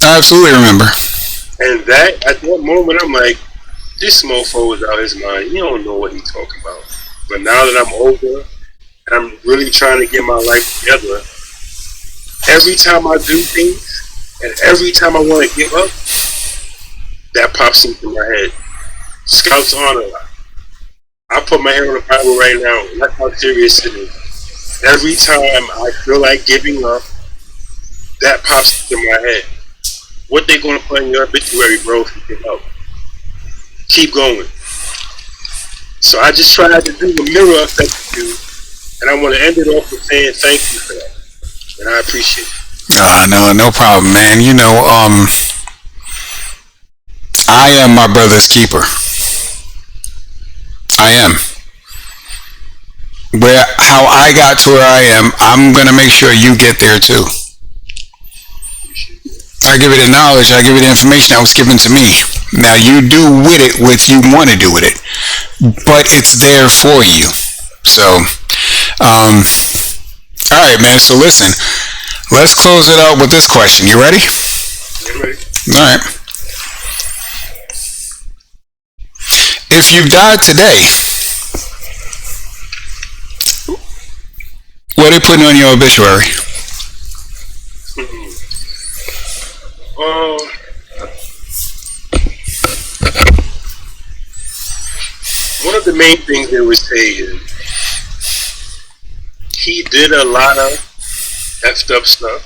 I absolutely remember. And that, at that moment, I'm like, this mofo is out of his mind. He don't know what he's talking about. But now that I'm older, and I'm really trying to get my life together, every time I do things, and every time I want to give up, that pops into my head. Scout's honor. I put my hand on the Bible right now. That's how serious it is. Every time I feel like giving up, that pops into my head. What they gonna put in your obituary, bro, if you give up? Keep going. So I just tried to do the mirror effect with you, and I want to end it off with saying thank you for that, and I appreciate it. No problem, man. You know, I am my brother's keeper. I am. How I got to where I am, I'm gonna make sure you get there too. I give you the knowledge, I give you the information that was given to me. Now you do with it what you want to do with it, but it's there for you. So, all right, man. So listen, let's close it out with this question. You ready? I'm ready. All right. If you died today, what are they putting on your obituary? One of the main things they would say is he did a lot of effed up stuff,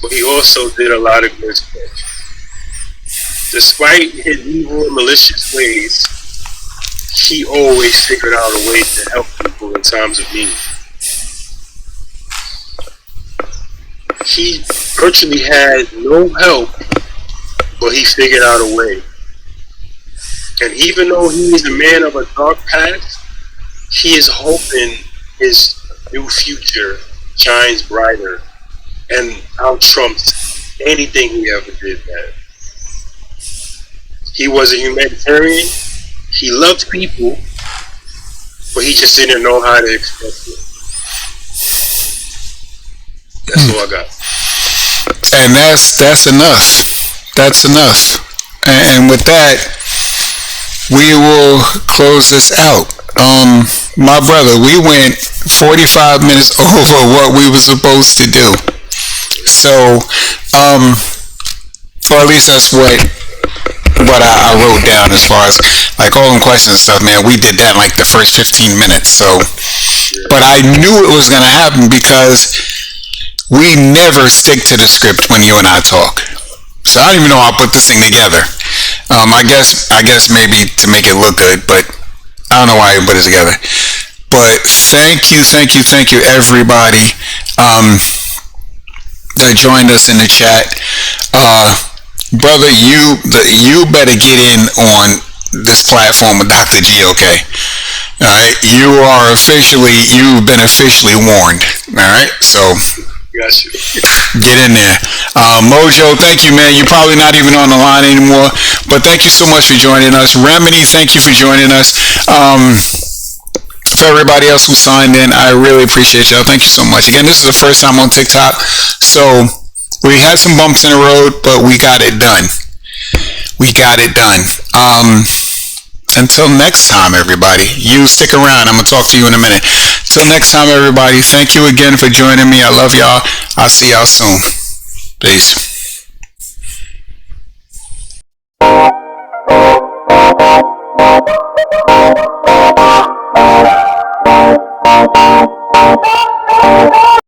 but he also did a lot of good stuff. Despite his evil and malicious ways, he always figured out a way to help people in times of need. He virtually had no help, but he figured out a way. And even though he is a man of a dark past, he is hoping his new future shines brighter and out-trumps anything he ever did, man. He was a humanitarian. He loved people, but he just didn't know how to express it. That's all I got. And that's enough. That's enough. And with that, we will close this out. My brother, we went 45 minutes over what we were supposed to do. So, or at least that's what I wrote down as far as like all them questions and stuff, man. We did that in like the first 15 minutes. So, but I knew it was going to happen because we never stick to the script when you and I talk. So I don't even know how I put this thing together. I guess maybe to make it look good, but I don't know why I put it together. But thank you everybody that joined us in the chat. Brother, you better get in on this platform with Dr. G, okay? Alright, you've been officially warned. Alright, so Gotcha. Get in there. Mojo, thank you, man. You're probably not even on the line anymore, but thank you so much for joining us. Remedy, thank you for joining us. For everybody else who signed in, I really appreciate y'all. Thank you so much. Again, this is the first time on TikTok, so we had some bumps in the road, but we got it done. Until next time, everybody. You stick around. I'm going to talk to you in a minute. Till next time, everybody. Thank you again for joining me. I love y'all. I'll see y'all soon. Peace.